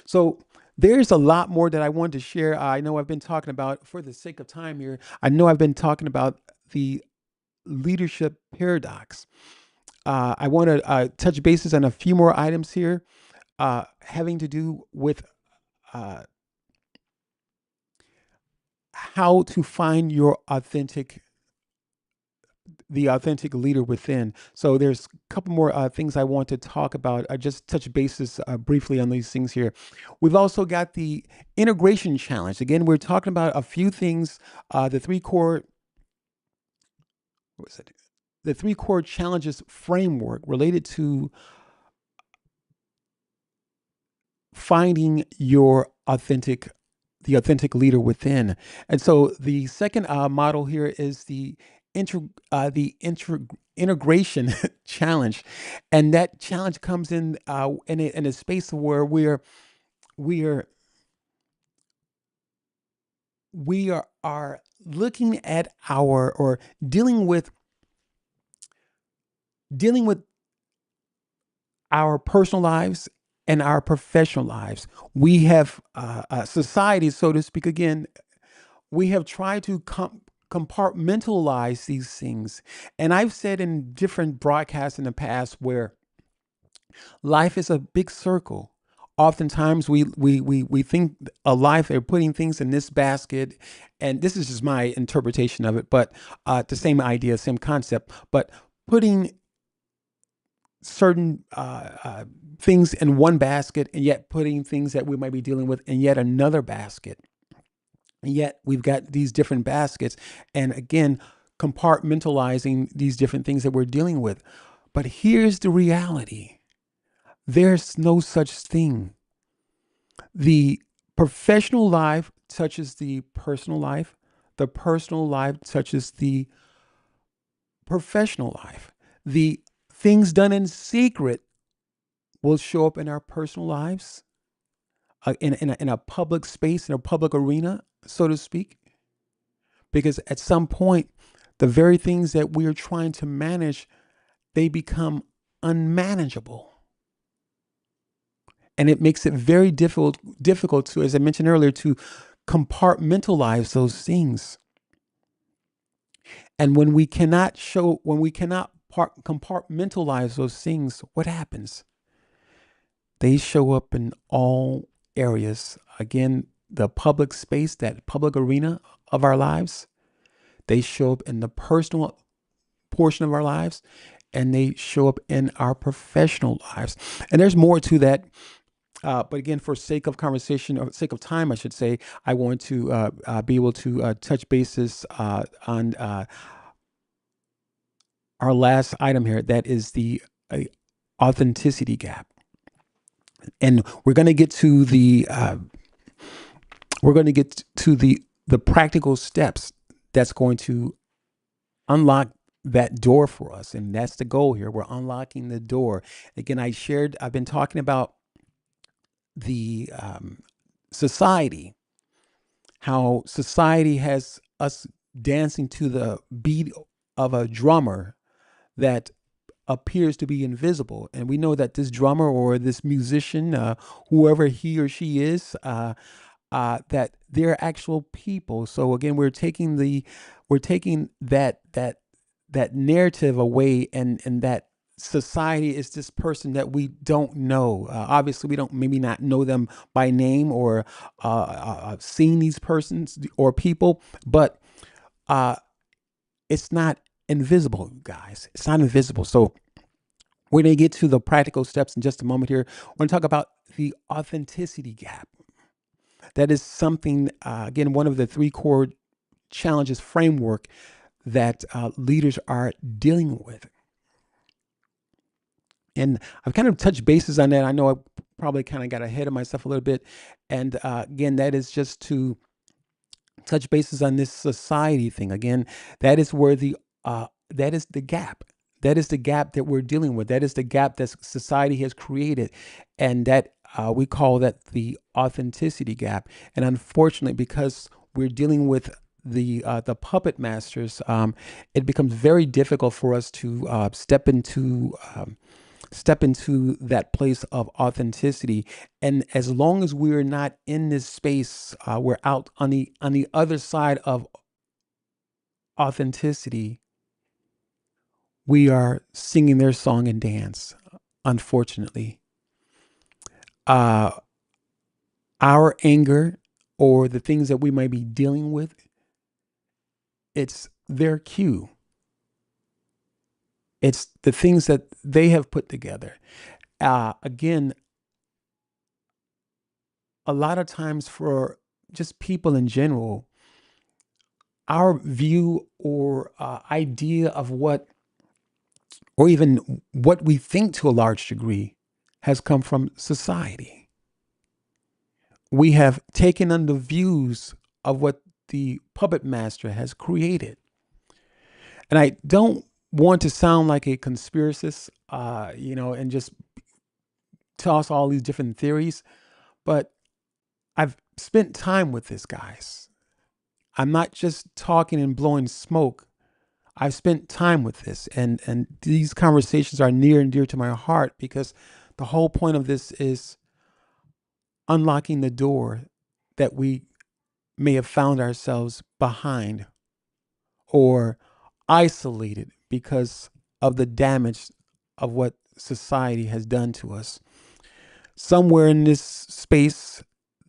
So there's a lot more that I wanted to share. I know I've been talking about, for the sake of time here, I know I've been talking about the leadership paradox. I want to touch bases on a few more items here, having to do with how to find your authentic, the authentic leader within. So there's a couple more things I want to talk about. I just touch bases briefly on these things here. We've also got the integration challenge. Again, we're talking about a few things. The three core, what was it? The three core challenges framework related to finding the authentic leader within. And so the second model here is the integration challenge, and that challenge comes in a space where we're we are looking at our or dealing with our personal lives and our professional lives. We have society, so to speak. Again, we have tried to compartmentalize these things. And I've said in different broadcasts in the past where life is a big circle. Oftentimes we think a life, they're putting things in this basket, and this is just my interpretation of it, but the same idea, same concept, but putting certain things in one basket and yet putting things that we might be dealing with in yet another basket. And yet we've got these different baskets. And again, compartmentalizing these different things that we're dealing with. But here's the reality, there's no such thing. The professional life touches the personal life, the personal life touches the professional life. The things done in secret will show up in our personal lives, in a public space, in a public arena, so to speak. Because at some point, the very things that we are trying to manage, they become unmanageable. And it makes it very difficult to, as I mentioned earlier, to compartmentalize those things. And when we cannot compartmentalize those things, what happens? They show up in all areas. Again, the public space, that public arena of our lives, they show up in the personal portion of our lives, and they show up in our professional lives. And there's more to that. But again, for sake of conversation or sake of time, I should say, I want to be able to touch bases on our last item here. That is the authenticity gap. And we're going to get to the practical steps that's going to unlock that door for us, and that's the goal here. We're unlocking the door. Again, I've been talking about the society, how society has us dancing to the beat of a drummer that appears to be invisible. And we know that this drummer or this musician, whoever he or she is, that they're actual people. So again, we're taking that narrative away, and that society is this person that we don't know. Obviously, we don't maybe not know them by name or seen these persons or people, but uh, it's not invisible, guys. It's not invisible. So we're going to get to the practical steps in just a moment here. We're going to talk about the authenticity gap. That is something, again, one of the three core challenges framework that leaders are dealing with. And I've kind of touched bases on that. I know I probably kind of got ahead of myself a little bit. And again, that is just to touch bases on this society thing. Again, that is where that is the gap. That is the gap that we're dealing with. That is the gap that society has created, and that we call that the authenticity gap. And unfortunately, because we're dealing with the puppet masters, it becomes very difficult for us to step into that place of authenticity. And as long as we're not in this space, we're out on the other side of authenticity. We are singing their song and dance. Unfortunately, uh, our anger or the things that we might be dealing with, it's their cue. It's the things that they have put together. Again, a lot of times for just people in general, our view or idea of what, or even what we think to a large degree, has come from society. We have taken on the views of what the puppet master has created. And I don't want to sound like a conspiracist, and just toss all these different theories, but I've spent time with this, guys. I'm not just talking and blowing smoke. I've spent time with this, and these conversations are near and dear to my heart because the whole point of this is unlocking the door that we may have found ourselves behind or isolated because of the damage of what society has done to us. Somewhere in this space,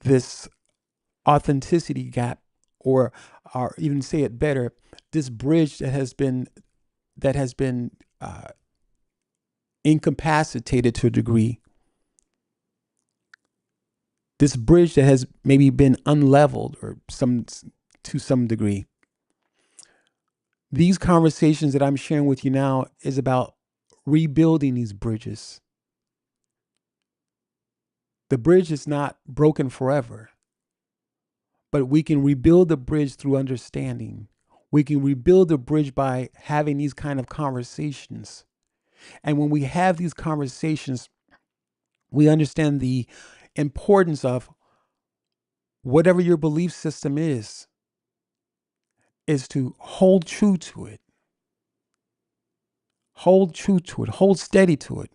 this authenticity gap, or even say it better, this bridge that has been incapacitated to a degree, this bridge that has maybe been unleveled or some degree. These conversations that I'm sharing with you now is about rebuilding these bridges. The bridge is not broken forever, but we can rebuild the bridge through understanding. We can rebuild the bridge by having these kind of conversations. And when we have these conversations, we understand the importance of whatever your belief system is to hold true to it. Hold true to it. Hold steady to it.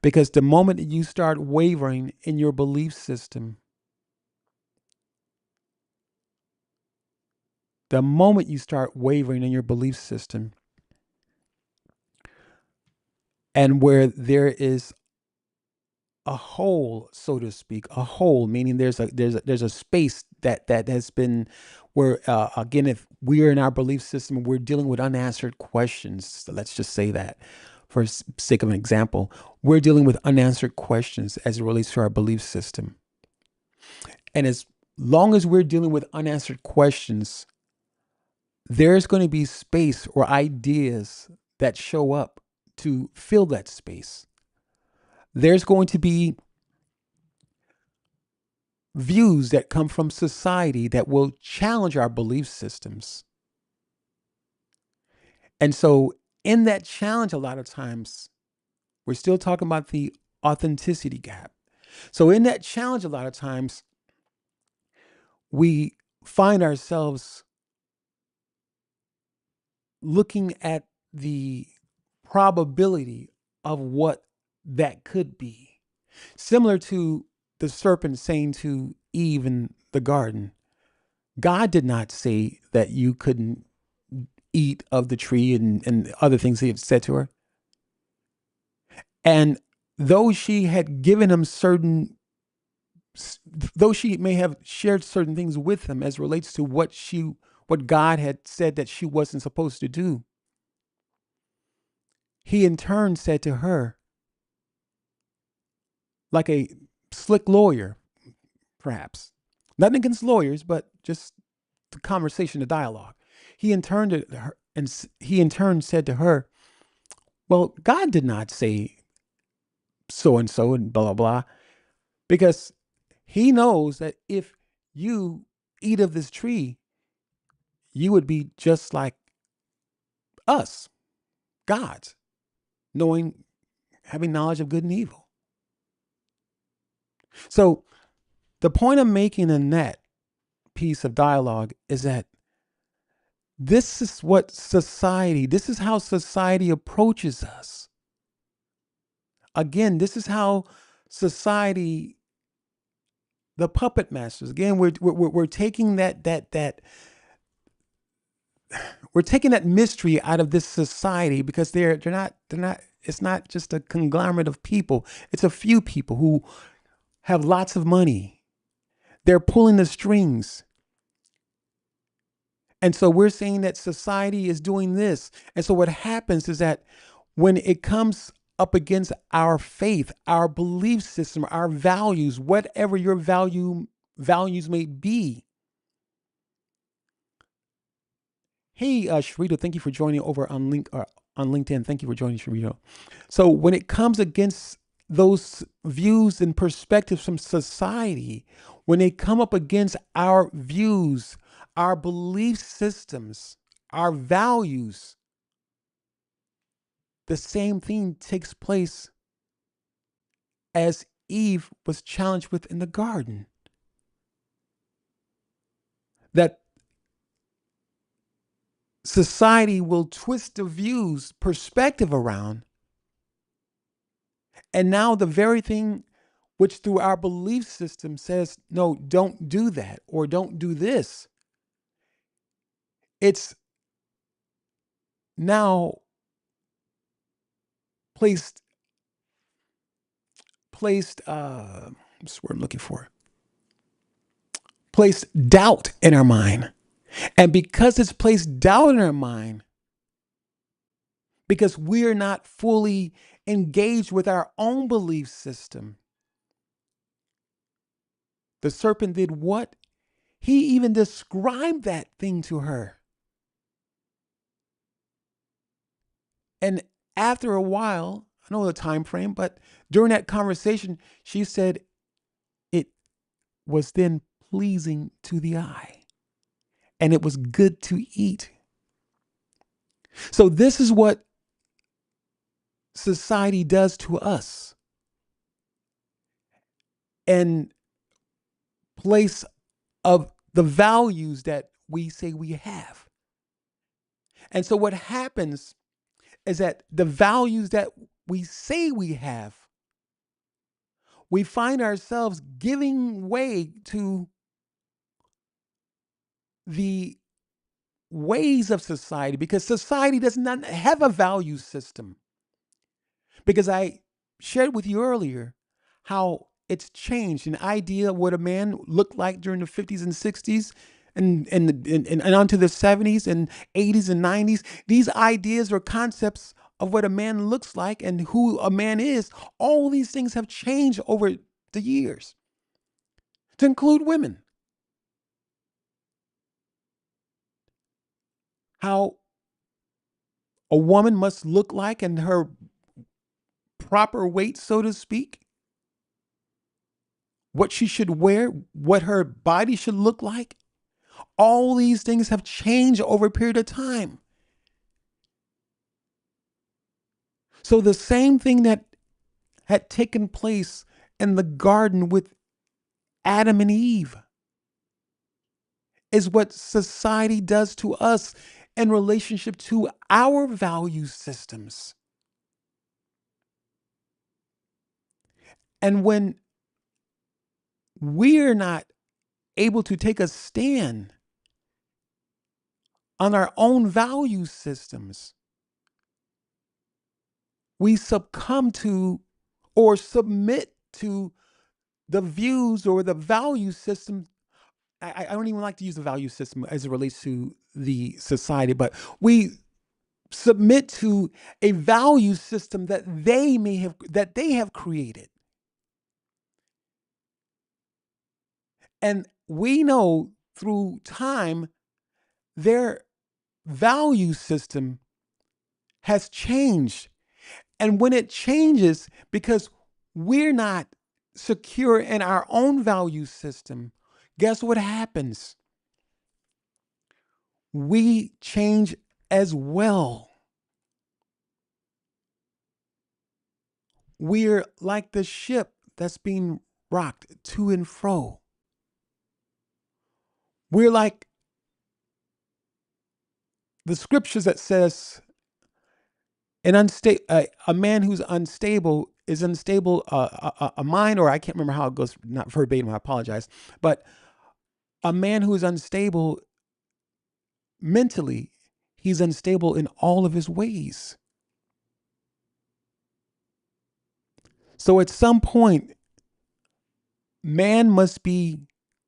Because the moment that you start wavering in your belief system, the moment you start wavering in your belief system, and where there is a hole, so to speak, a hole, meaning there's a space that has been where, again, if we're in our belief system, we're dealing with unanswered questions. So let's just say that, for sake of an example, we're dealing with unanswered questions as it relates to our belief system. And as long as we're dealing with unanswered questions, there's going to be space or ideas that show up to fill that space. There's going to be views that come from society that will challenge our belief systems. And so, in that challenge, a lot of times, we're still talking about the authenticity gap. So, in that challenge, a lot of times, we find ourselves looking at the probability of what that could be. Similar to the serpent saying to Eve in the garden, God did not say that you couldn't eat of the tree and other things he had said to her. And though she had given him though she may have shared certain things with him as relates to what God had said that she wasn't supposed to do, he in turn said to her, like a slick lawyer, perhaps, nothing against lawyers, but just the conversation, the dialogue. He in turn to her, and he in turn said to her, "Well, God did not say so and so and blah blah blah, because he knows that if you eat of this tree, you would be just like us, gods, knowing, having knowledge of good and evil." So the point I'm making in that piece of dialogue is that this is how society approaches us. Again, this is how society, the puppet masters, again, we're taking that we're taking that mystery out of this society, because they're not it's not just a conglomerate of people. It's a few people who have lots of money. They're pulling the strings. And so we're saying that society is doing this. And so what happens is that when it comes up against our faith, our belief system, our values, whatever your values may be. Hey, Sharita, thank you for joining over on LinkedIn. Thank you for joining, Sharita. So when it comes against those views and perspectives from society, when they come up against our views, our belief systems, our values, the same thing takes place as Eve was challenged with in the garden. That society will twist the views, perspective around, and now the very thing which through our belief system says, no, don't do that or don't do this. It's now placed, what's the word I'm looking for? Placed doubt in our mind. And because it's placed doubt in our mind, because we're not fully engaged with our own belief system, the serpent did what? He even described that thing to her. And after a while, I know the time frame, but during that conversation, she said it was then pleasing to the eye and it was good to eat. So this is what society does to us in place of the values that we say we have. And so what happens is that the values that we say we have, we find ourselves giving way to the ways of society because society does not have a value system. Because I shared with you earlier how it's changed an idea of what a man looked like during the 50s and 60s and onto the 70s and 80s and 90s. These ideas or concepts of what a man looks like and who a man is, all these things have changed over the years to include women. How a woman must look like and her proper weight, so to speak, what she should wear, what her body should look like. All these things have changed over a period of time. So the same thing that had taken place in the garden with Adam and Eve is what society does to us in relationship to our value systems. And when we're not able to take a stand on our own value systems, we succumb to or submit to the views or the value system. I don't even like to use the value system as it relates to the society, but we submit to a value system that they have created. And we know through time their value system has changed. And when it changes, because we're not secure in our own value system, guess what happens? We change as well. We're like the ship that's being rocked to and fro. We're like the scriptures that says a man who's unstable is unstable, a mind, or I can't remember how it goes, not verbatim, I apologize, but a man who is unstable mentally, he's unstable in all of his ways. So at some point, man must be,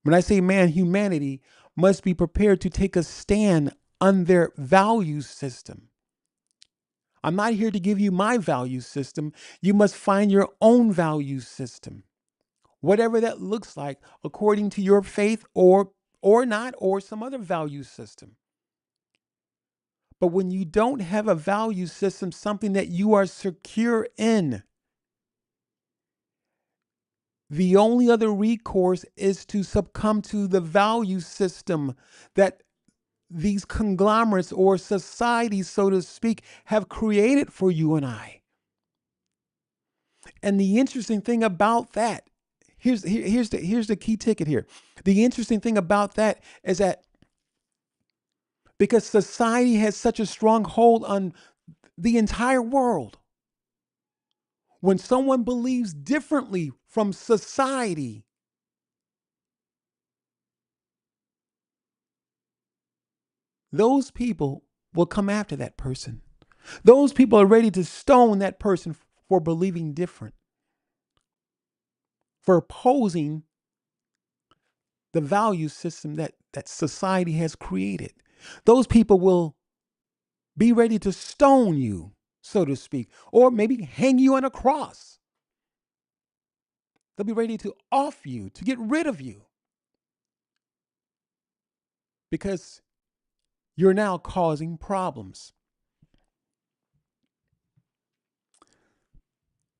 when I say man, humanity must be prepared to take a stand on their value system, I'm not here to give you my value system. You must find your own value system, whatever that looks like, according to your faith or not, or some other value system. But when you don't have a value system, something that you are secure in, the only other recourse is to succumb to the value system that these conglomerates or societies, so to speak, have created for you and I. And the interesting thing about that, here's the key ticket here. The interesting thing about that is that because society has such a strong hold on the entire world, when someone believes differently from society, those people will come after that person. Those people are ready to stone that person for believing different, for opposing the value system that society has created. Those people will be ready to stone you, so to speak, or maybe hang you on a cross. They'll be ready to off you, to get rid of you, because you're now causing problems.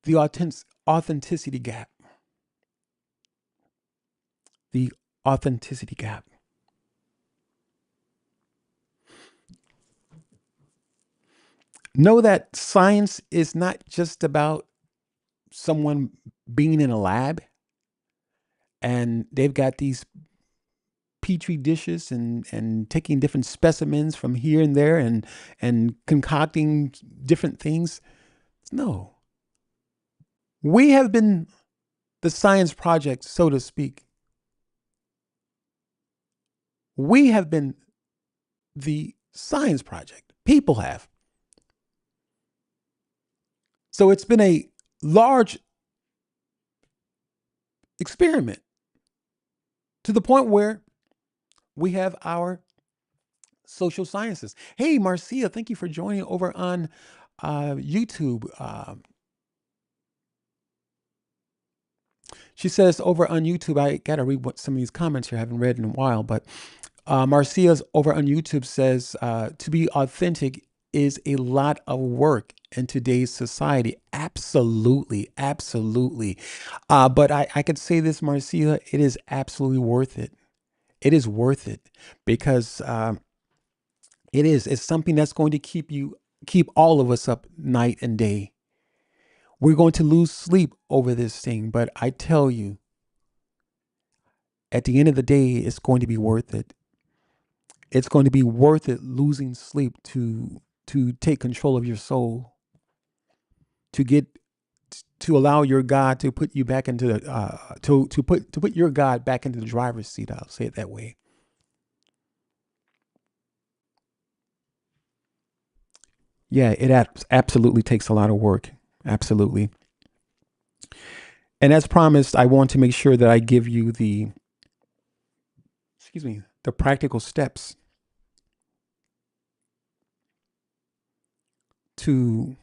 The authenticity gap. The authenticity gap. Know that science is not just about someone being in a lab and they've got these petri dishes and taking different specimens from here and there and concocting different things. No. We have been the science project, so to speak. We have been the science project. People have. So it's been a large experiment to the point where we have our social sciences. Hey, Marcia, thank you for joining over on YouTube. She says over on YouTube, I got to read what some of these comments here I haven't read in a while, but Marcia's over on YouTube says to be authentic is a lot of work in today's society. Absolutely, absolutely. But I could say this, Marcia, it is absolutely worth it. It is worth it because it's something that's going to keep all of us up night and day. We're going to lose sleep over this thing, but I tell you, at the end of the day, it's going to be worth it. It's going to be worth it losing sleep to take control of your soul, to get to allow your God to put you back into the to put your God back into the driver's seat. I'll say it that way. Yeah, it absolutely takes a lot of work. Absolutely. And as promised, I want to make sure that I give you the practical steps to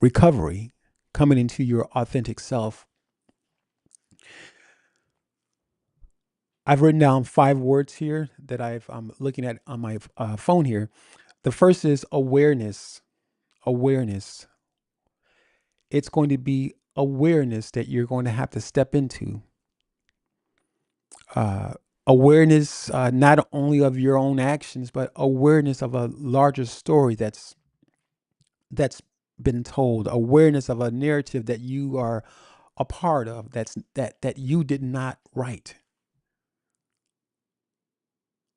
recovery, coming into your authentic self. I've written down 5 words here that I'm looking at on my phone here. The first is awareness. Awareness. It's going to be awareness that you're going to have to step into. Uh, Awareness, not only of your own actions, but awareness of a larger story that's been told. Awareness of a narrative that you are a part of. That you did not write.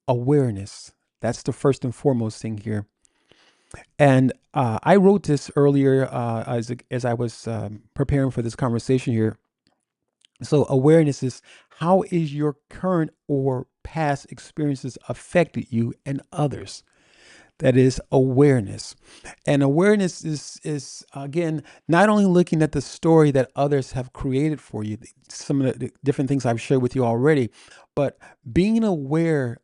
Awareness. That's the first and foremost thing here. And I wrote this earlier as I was preparing for this conversation here. So awareness is, how is your current or past experiences affected you and others? That is awareness. And awareness is again not only looking at the story that others have created for you, some of the different things I've shared with you already, but being aware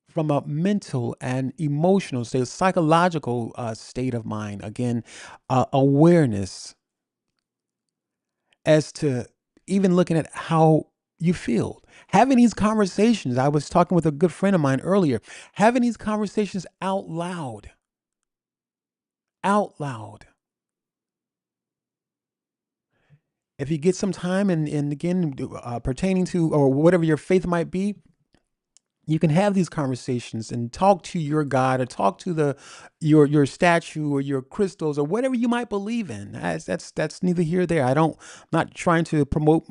from a mental and emotional state, psychological state of mind. Again, awareness as to even looking at how you feel. Having these conversations, I was talking with a good friend of mine earlier, having these conversations out loud, out loud. If you get some time and again, pertaining to or whatever your faith might be, you can have these conversations and talk to your God or talk to your statue or your crystals or whatever you might believe in. That's neither here nor there. I'm not trying to promote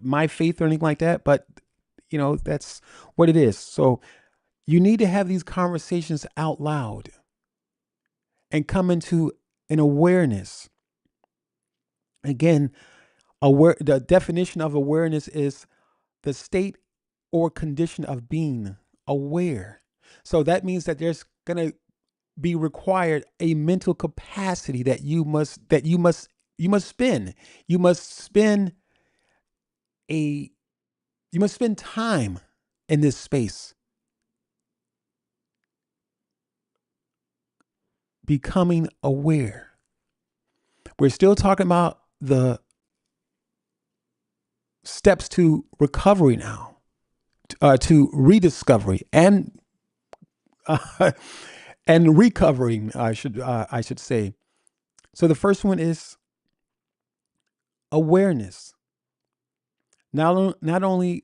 my faith or anything like that, but that's what it is. So you need to have these conversations out loud and come into an awareness. Again, the definition of awareness is the state or condition of being aware. So that means that there's going to be required a mental capacity that you must spend. You must spend a you must spend time in this space becoming aware. We're still talking about the steps to recovery now, to rediscovery uh, and recovering. I should say. So the first one is awareness. Not only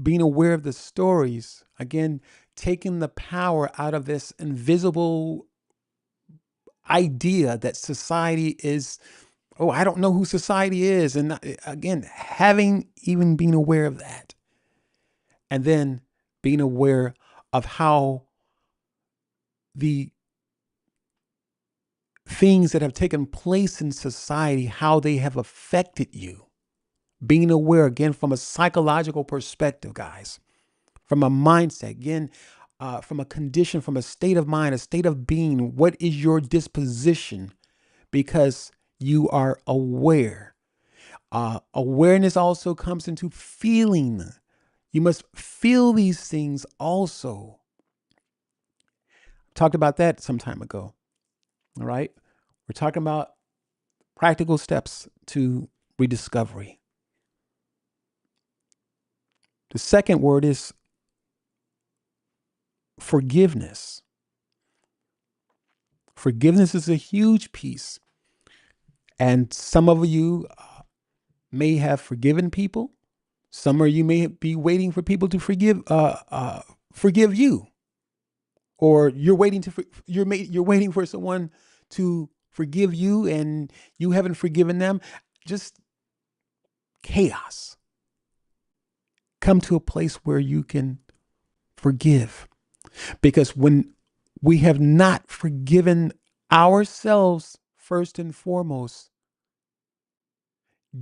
being aware of the stories, again, taking the power out of this invisible idea that society is, oh, I don't know who society is. And again, having even being aware of that, and then being aware of how the things that have taken place in society, how they have affected you. Being aware again from a psychological perspective, guys, from a mindset, again, from a condition, from a state of mind, a state of being. What is your disposition? Because you are aware. Awareness also comes into feeling. You must feel these things also. Talked about that some time ago. All right. We're talking about practical steps to rediscovery. The second word is forgiveness. Forgiveness is a huge piece. And some of you may have forgiven people. Some of you may be waiting for people to forgive you, or you're waiting for someone to forgive you, and you haven't forgiven them. Just chaos. Come to a place where you can forgive, because when we have not forgiven ourselves first and foremost,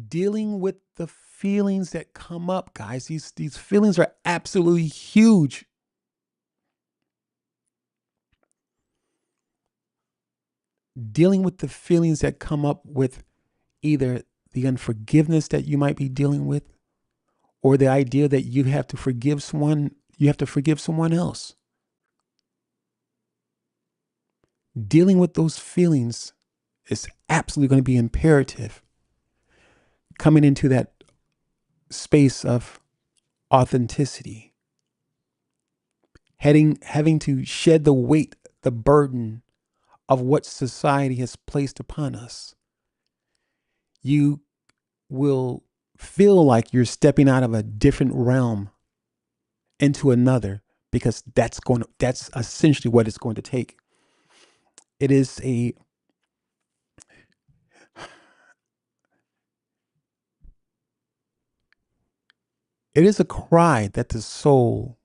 dealing with the feelings that come up, guys, these feelings are absolutely huge. Dealing with the feelings that come up with either the unforgiveness that you might be dealing with, or the idea that you have to forgive someone else. Dealing with those feelings is absolutely going to be imperative. Coming into that space of authenticity, having to shed the weight, the burden of what society has placed upon us. You will feel like you're stepping out of a different realm into another, because that's essentially what it's going to take. It is a it is a cry that the soul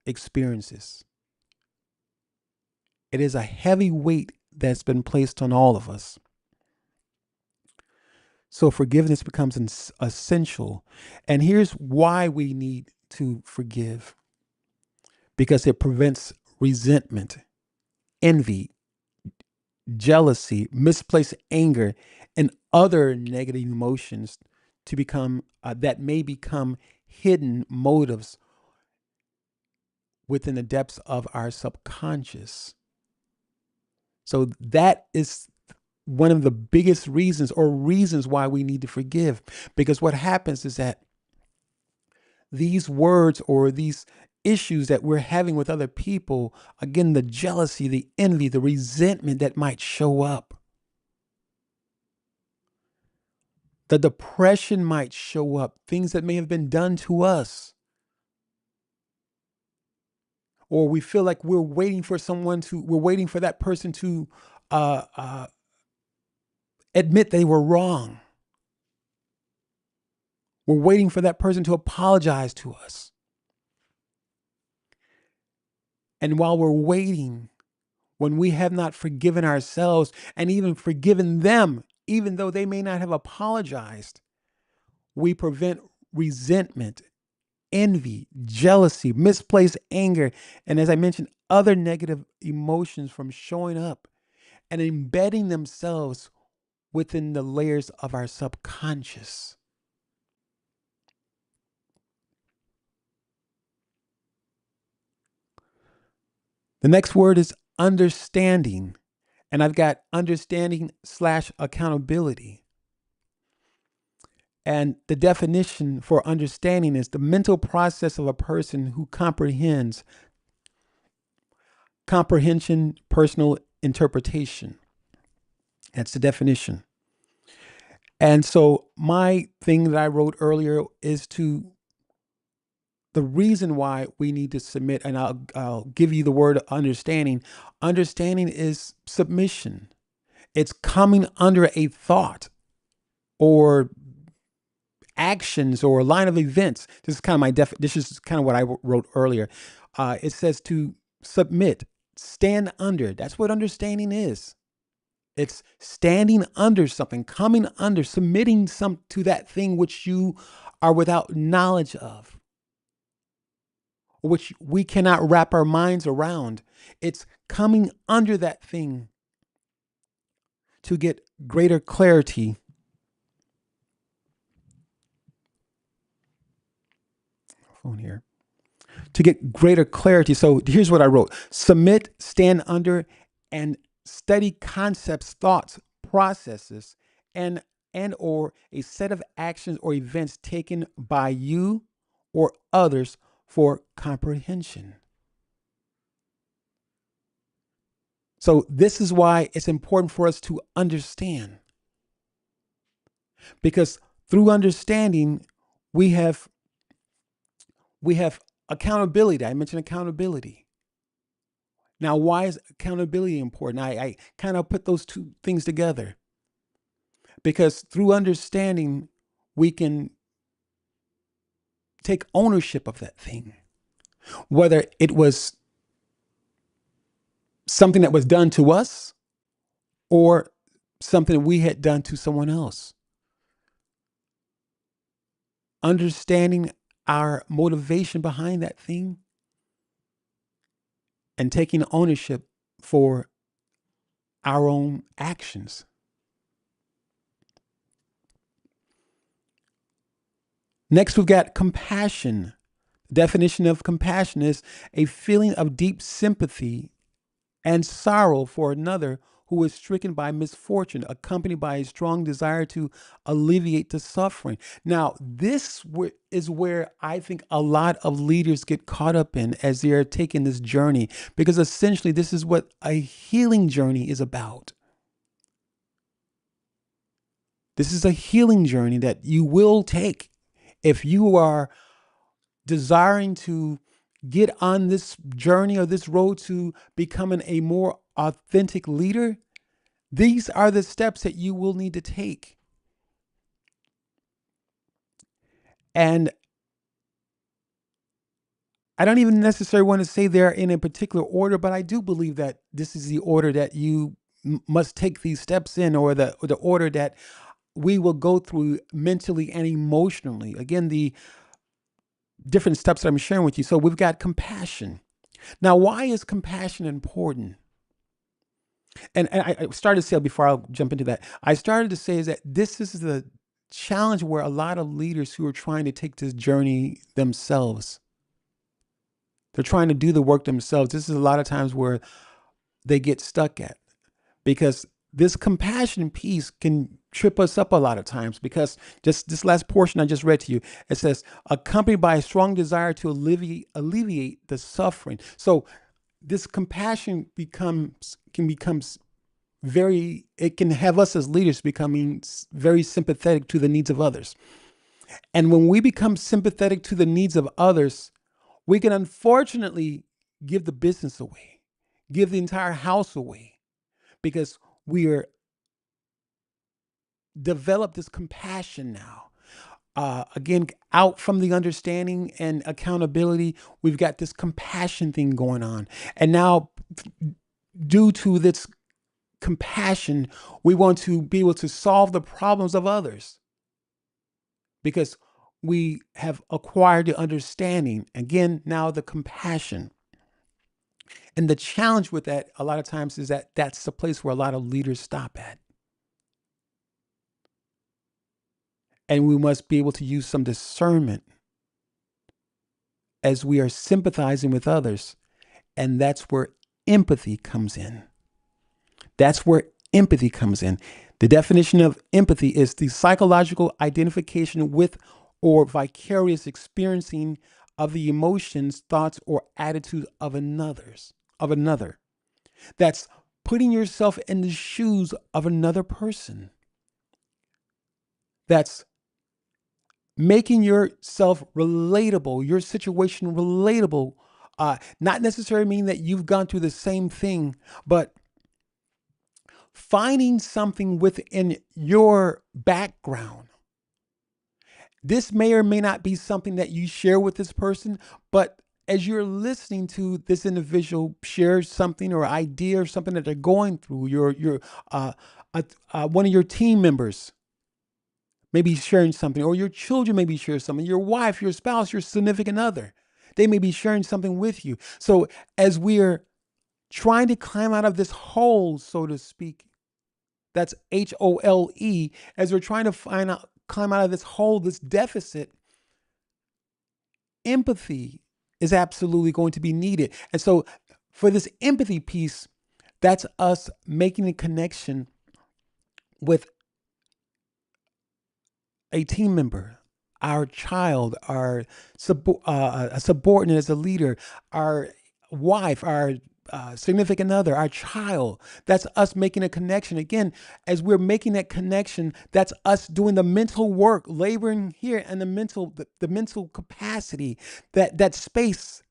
experiences. It is a heavy weight that's been placed on all of us. So forgiveness becomes essential. And here's why we need to forgive: because it prevents resentment, envy, jealousy, misplaced anger, and other negative emotions to become that may become hidden motives within the depths of our subconscious. So that is one of the biggest reasons or reasons why we need to forgive. Because what happens is that these words or these issues that we're having with other people, again, the jealousy, the envy, the resentment that might show up, the depression might show up, things that may have been done to us, or we feel like we're waiting for we're waiting for that person to uh, uh, admit they were wrong. We're waiting for that person to apologize to us. And while we're waiting, when we have not forgiven ourselves and even forgiven them, even though they may not have apologized, we prevent resentment, envy, jealousy, misplaced anger, and as I mentioned, other negative emotions from showing up and embedding themselves within the layers of our subconscious. The next word is understanding. And I've got understanding/accountability. And the definition for understanding is the mental process of a person who comprehends comprehension, personal interpretation. That's the definition. And so my thing that I wrote earlier is to the reason why we need to submit, and I'll give you the word understanding. Understanding is submission. It's coming under a thought or actions or a line of events. This is kind of this is kind of what I wrote earlier. It says to submit, stand under. That's what understanding is. It's standing under something, coming under, submitting some to that thing which you are without knowledge of, which we cannot wrap our minds around. It's coming under that thing to get greater clarity. Phone here. To get greater clarity. So here's what I wrote: submit, stand under, and study concepts, thoughts, processes, and or a set of actions or events taken by you or others for comprehension. So this is why it's important for us to understand, because through understanding we have accountability. I mentioned accountability. Now, why is accountability important? I kind of put those two things together because through understanding, we can take ownership of that thing, whether it was something that was done to us or something we had done to someone else. Understanding our motivation behind that thing and taking ownership for our own actions. Next, we've got compassion. Definition of compassion is a feeling of deep sympathy and sorrow for another who is stricken by misfortune, accompanied by a strong desire to alleviate the suffering. Now, this is where I think a lot of leaders get caught up in as they're taking this journey, because essentially this is what a healing journey is about. This is a healing journey that you will take if you are desiring to get on this journey or this road to becoming a more authentic leader. These are the steps that you will need to take. And I don't even necessarily want to say they're in a particular order, but I do believe that this is the order that you must take these steps in, or the order that we will go through mentally and emotionally. Again, the different steps that I'm sharing with you. So we've got compassion. Now, why is compassion important? And I started to say, before I'll jump into that, I started to say is that this is the challenge where a lot of leaders who are trying to take this journey themselves, they're trying to do the work themselves. This is a lot of times where they get stuck at, because this compassion piece can trip us up a lot of times, because just this last portion I just read to you, it says accompanied by a strong desire to alleviate the suffering. So this compassion can become very, it can have us as leaders becoming very sympathetic to the needs of others. And when we become sympathetic to the needs of others, we can unfortunately give the business away, give the entire house away, because we are develop this compassion now. Again, out from the understanding and accountability, we've got this compassion thing going on. And now, due to this compassion, we want to be able to solve the problems of others, because we have acquired the understanding. Again, now the compassion. And the challenge with that a lot of times is that that's the place where a lot of leaders stop at. And we must be able to use some discernment as we are sympathizing with others. And that's where empathy comes in. That's where empathy comes in. The definition of empathy is the psychological identification with or vicarious experiencing of the emotions, thoughts, or attitude of another. That's putting yourself in the shoes of another person. That's making yourself relatable, your situation relatable. Not necessarily mean that you've gone through the same thing, but finding something within your background. This may or may not be something that you share with this person, but as you're listening to this individual share something or idea or something that they're going through, uh, one of your team members may be sharing something, or your children may be sharing something, your wife, your spouse, your significant other, they may be sharing something with you. So as we're trying to climb out of this hole, so to speak, that's HOLE, as we're trying to climb out of this hole, this deficit, empathy is absolutely going to be needed. And so for this empathy piece, that's us making a connection with a team member, our child, our a subordinate as a leader, our wife, our significant other, our child. That's us making a connection. Again, as we're making that connection, that's us doing the mental work, laboring here, and the mental capacity, that space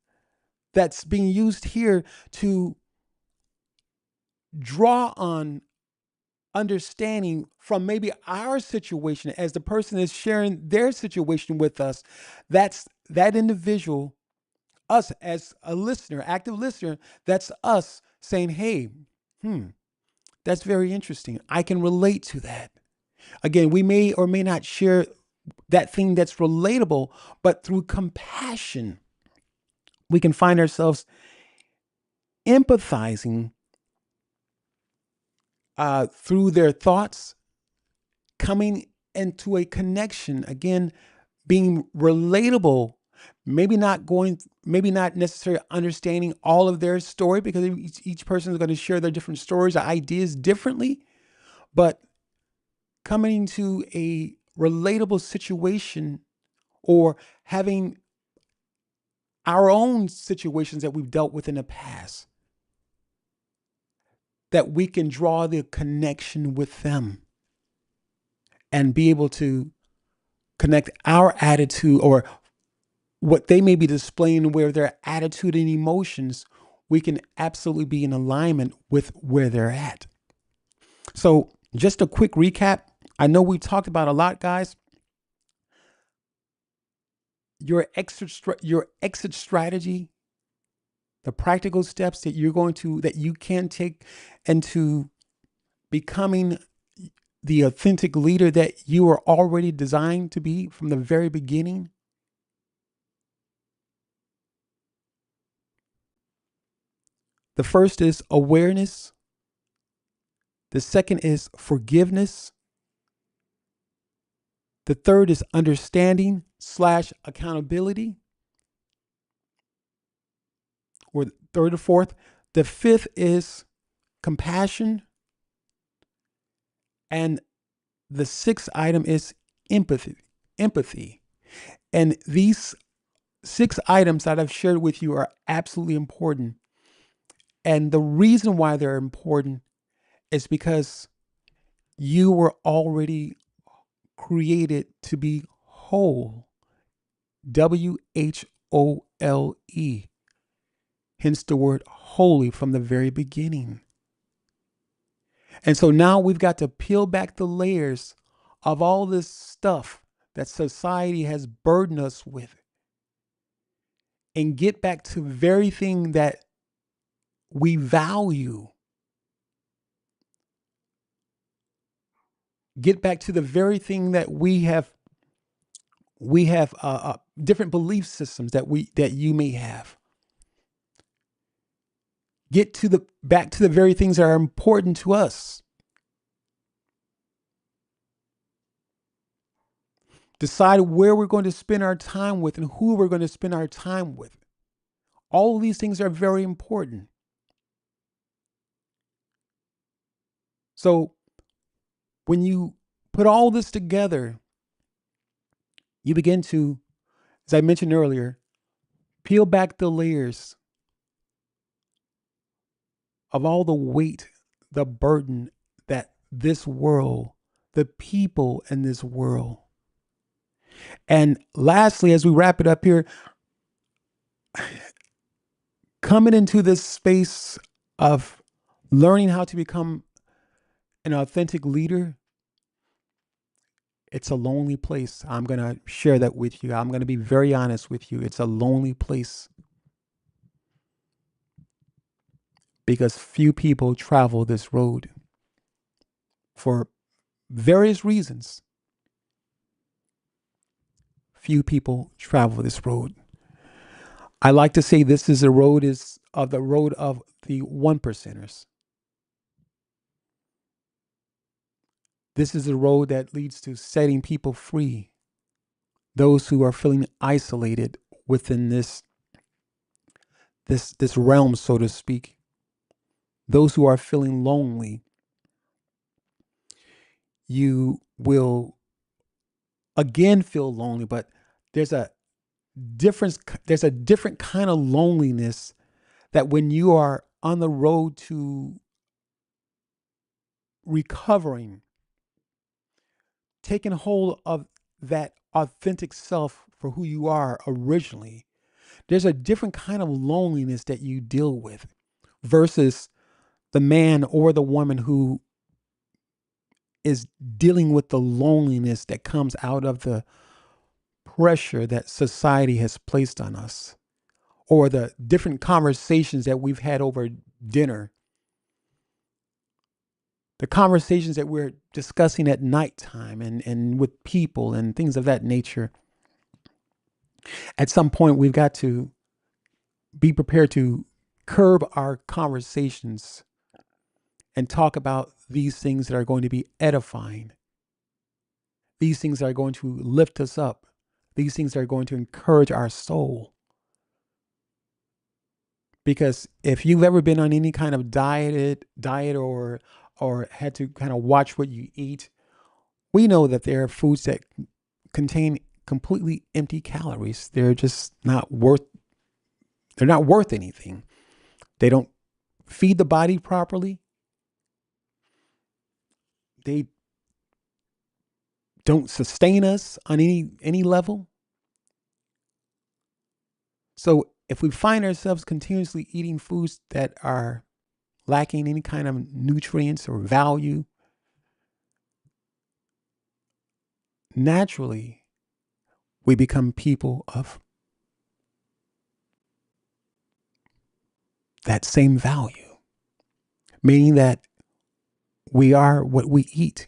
that's being used here to draw on understanding from maybe our situation as the person is sharing their situation with us. That's that individual, us as a listener, active listener, that's us saying, hey, that's very interesting. I can relate to that. Again, we may or may not share that thing that's relatable, but through compassion, we can find ourselves empathizing through their thoughts, coming into a connection, again, being relatable, maybe not necessarily understanding all of their story, because each person is going to share their different stories or ideas differently, but coming to a relatable situation, or having our own situations that we've dealt with in the past, that we can draw the connection with them and be able to connect our attitude, or what they may be displaying, where their attitude and emotions, we can absolutely be in alignment with where they're at. So just a quick recap. I know we talked about a lot, guys. Your exit strategy, the practical steps that that you can take into becoming the authentic leader that you are already designed to be from the very beginning. The first is awareness. The second is forgiveness. The third is understanding slash accountability, or the third or fourth. The fifth is compassion. And the sixth item is empathy. Empathy. And these six items that I've shared with you are absolutely important. And the reason why they're important is because you were already created to be whole. WHOLE. Hence the word holy from the very beginning. And so now we've got to peel back the layers of all this stuff that society has burdened us with and get back to the very thing that we value. Get back to the very thing that we have different belief systems that you may have. Get to the back to the very things that are important to us. Decide where we're going to spend our time with and who we're going to spend our time with. All of these things are very important. So when you put all this together, you begin to, as I mentioned earlier, peel back the layers of all the weight, the burden that this world, the people in this world. And lastly, as we wrap it up here, coming into this space of learning how to become an authentic leader, it's a lonely place. I'm going to share that with you. I'm going to be very honest with you. It's a lonely place because few people travel this road for various reasons. Few people travel this road. I like to say this is the road of the one percenters. This is a road that leads to setting people free. Those who are feeling isolated within this realm, so to speak. Those who are feeling lonely, you will again feel lonely, but there's a difference. There's a different kind of loneliness that when you are on the road to recovering, taking hold of that authentic self for who you are originally, there's a different kind of loneliness that you deal with versus the man or the woman who is dealing with the loneliness that comes out of the pressure that society has placed on us or the different conversations that we've had over dinner, the conversations that we're discussing at nighttime and with people and things of that nature. At some point, we've got to be prepared to curb our conversations and talk about these things that are going to be edifying, these things that are going to lift us up, these things that are going to encourage our soul. Because if you've ever been on any kind of diet or had to kind of watch what you eat, we know that there are foods that contain completely empty calories. They're not worth anything. They don't feed the body properly. They don't sustain us on any level. So if we find ourselves continuously eating foods that are lacking any kind of nutrients or value, naturally we become people of that same value, meaning that we are what we eat.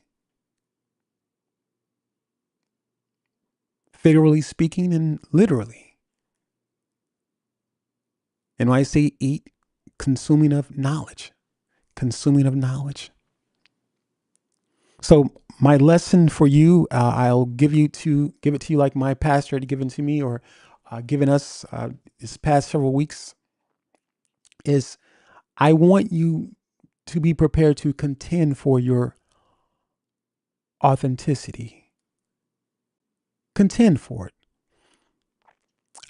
Figuratively speaking and literally. And when I say eat, consuming of knowledge. So my lesson for you, I'll give it to you like my pastor had given to me, or given us this past several weeks, is I want you to be prepared to contend for your authenticity. Contend for it.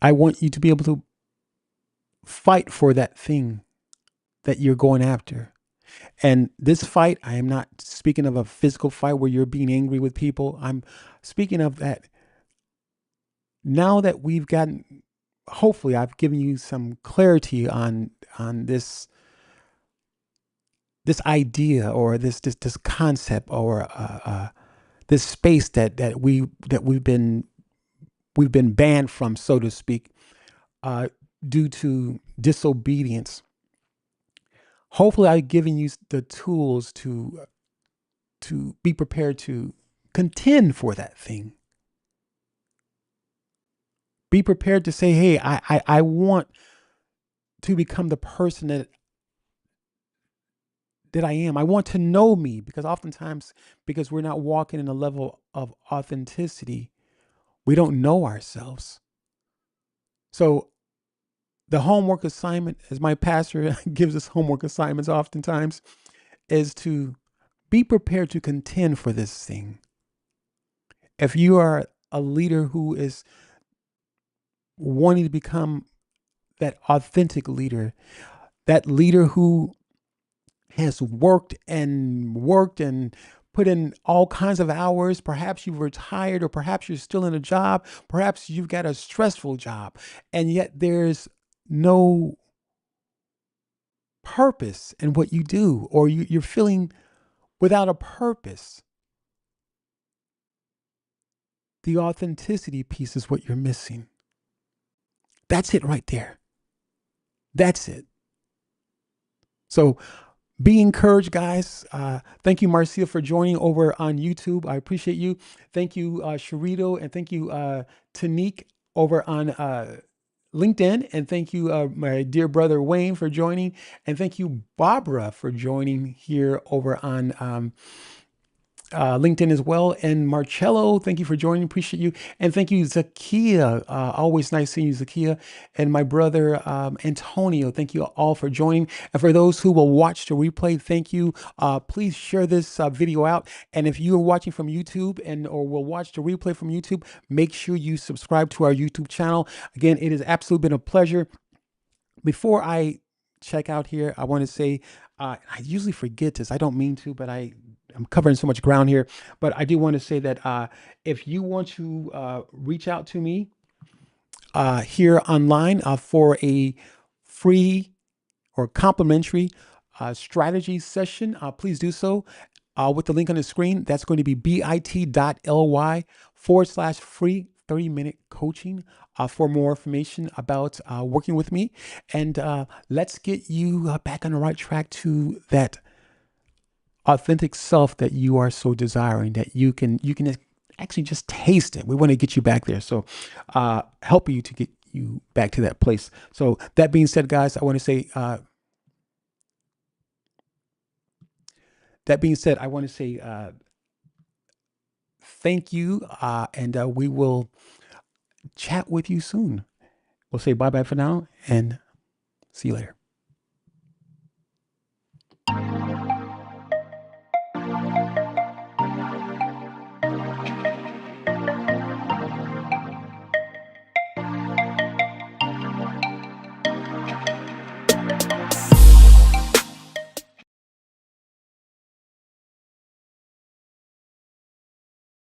I want you to be able to fight for that thing that you're going after. And this fight, I am not speaking of a physical fight where you're being angry with people. I'm speaking of that now that we've gotten, hopefully I've given you some clarity on this idea, or this concept, or this space that we've been banned from, so to speak, uh, due to disobedience. Hopefully, I've given you the tools to be prepared to contend for that thing. Be prepared to say, "Hey, I want to become the person that I am. I want to know me," because oftentimes, because we're not walking in a level of authenticity, we don't know ourselves. So the homework assignment, as my pastor gives us homework assignments oftentimes, is to be prepared to contend for this thing. If you are a leader who is wanting to become that authentic leader, that leader who has worked and put in all kinds of hours, perhaps you've retired, or perhaps you're still in a job, perhaps you've got a stressful job, and yet there's no purpose in what you do, or you're feeling without a purpose. The authenticity piece is what you're missing. That's it right there. That's it. So be encouraged, guys. Thank you, Marcia, for joining over on YouTube. I appreciate you. Thank you, Sharito, and thank you, Tanique, over on LinkedIn. And thank you, my dear brother Wayne, for joining. And thank you, Barbara, for joining here over on LinkedIn as well. And Marcello, thank you for joining. Appreciate you. And thank you, Zakia. Always nice seeing you, Zakia. And my brother Antonio, thank you all for joining. And for those who will watch the replay, thank you. Please share this video out. And if you are watching from YouTube and or will watch the replay from YouTube, make sure you subscribe to our YouTube channel. Again, it has absolutely been a pleasure. Before I check out here, I want to say, I usually forget this. I don't mean to, but I'm covering so much ground here. But I do want to say that if you want to reach out to me here online for a free or complimentary strategy session, please do so with the link on the screen. That's going to be bit.ly/free 30-minute coaching for more information about working with me. And let's get you back on the right track to that authentic self that you are so desiring, that you can actually just taste it. We want to get you back there. So help you to get you back to that place. So that being said, guys, I want to say thank you, and we will chat with you soon. We'll say bye bye for now and see you later.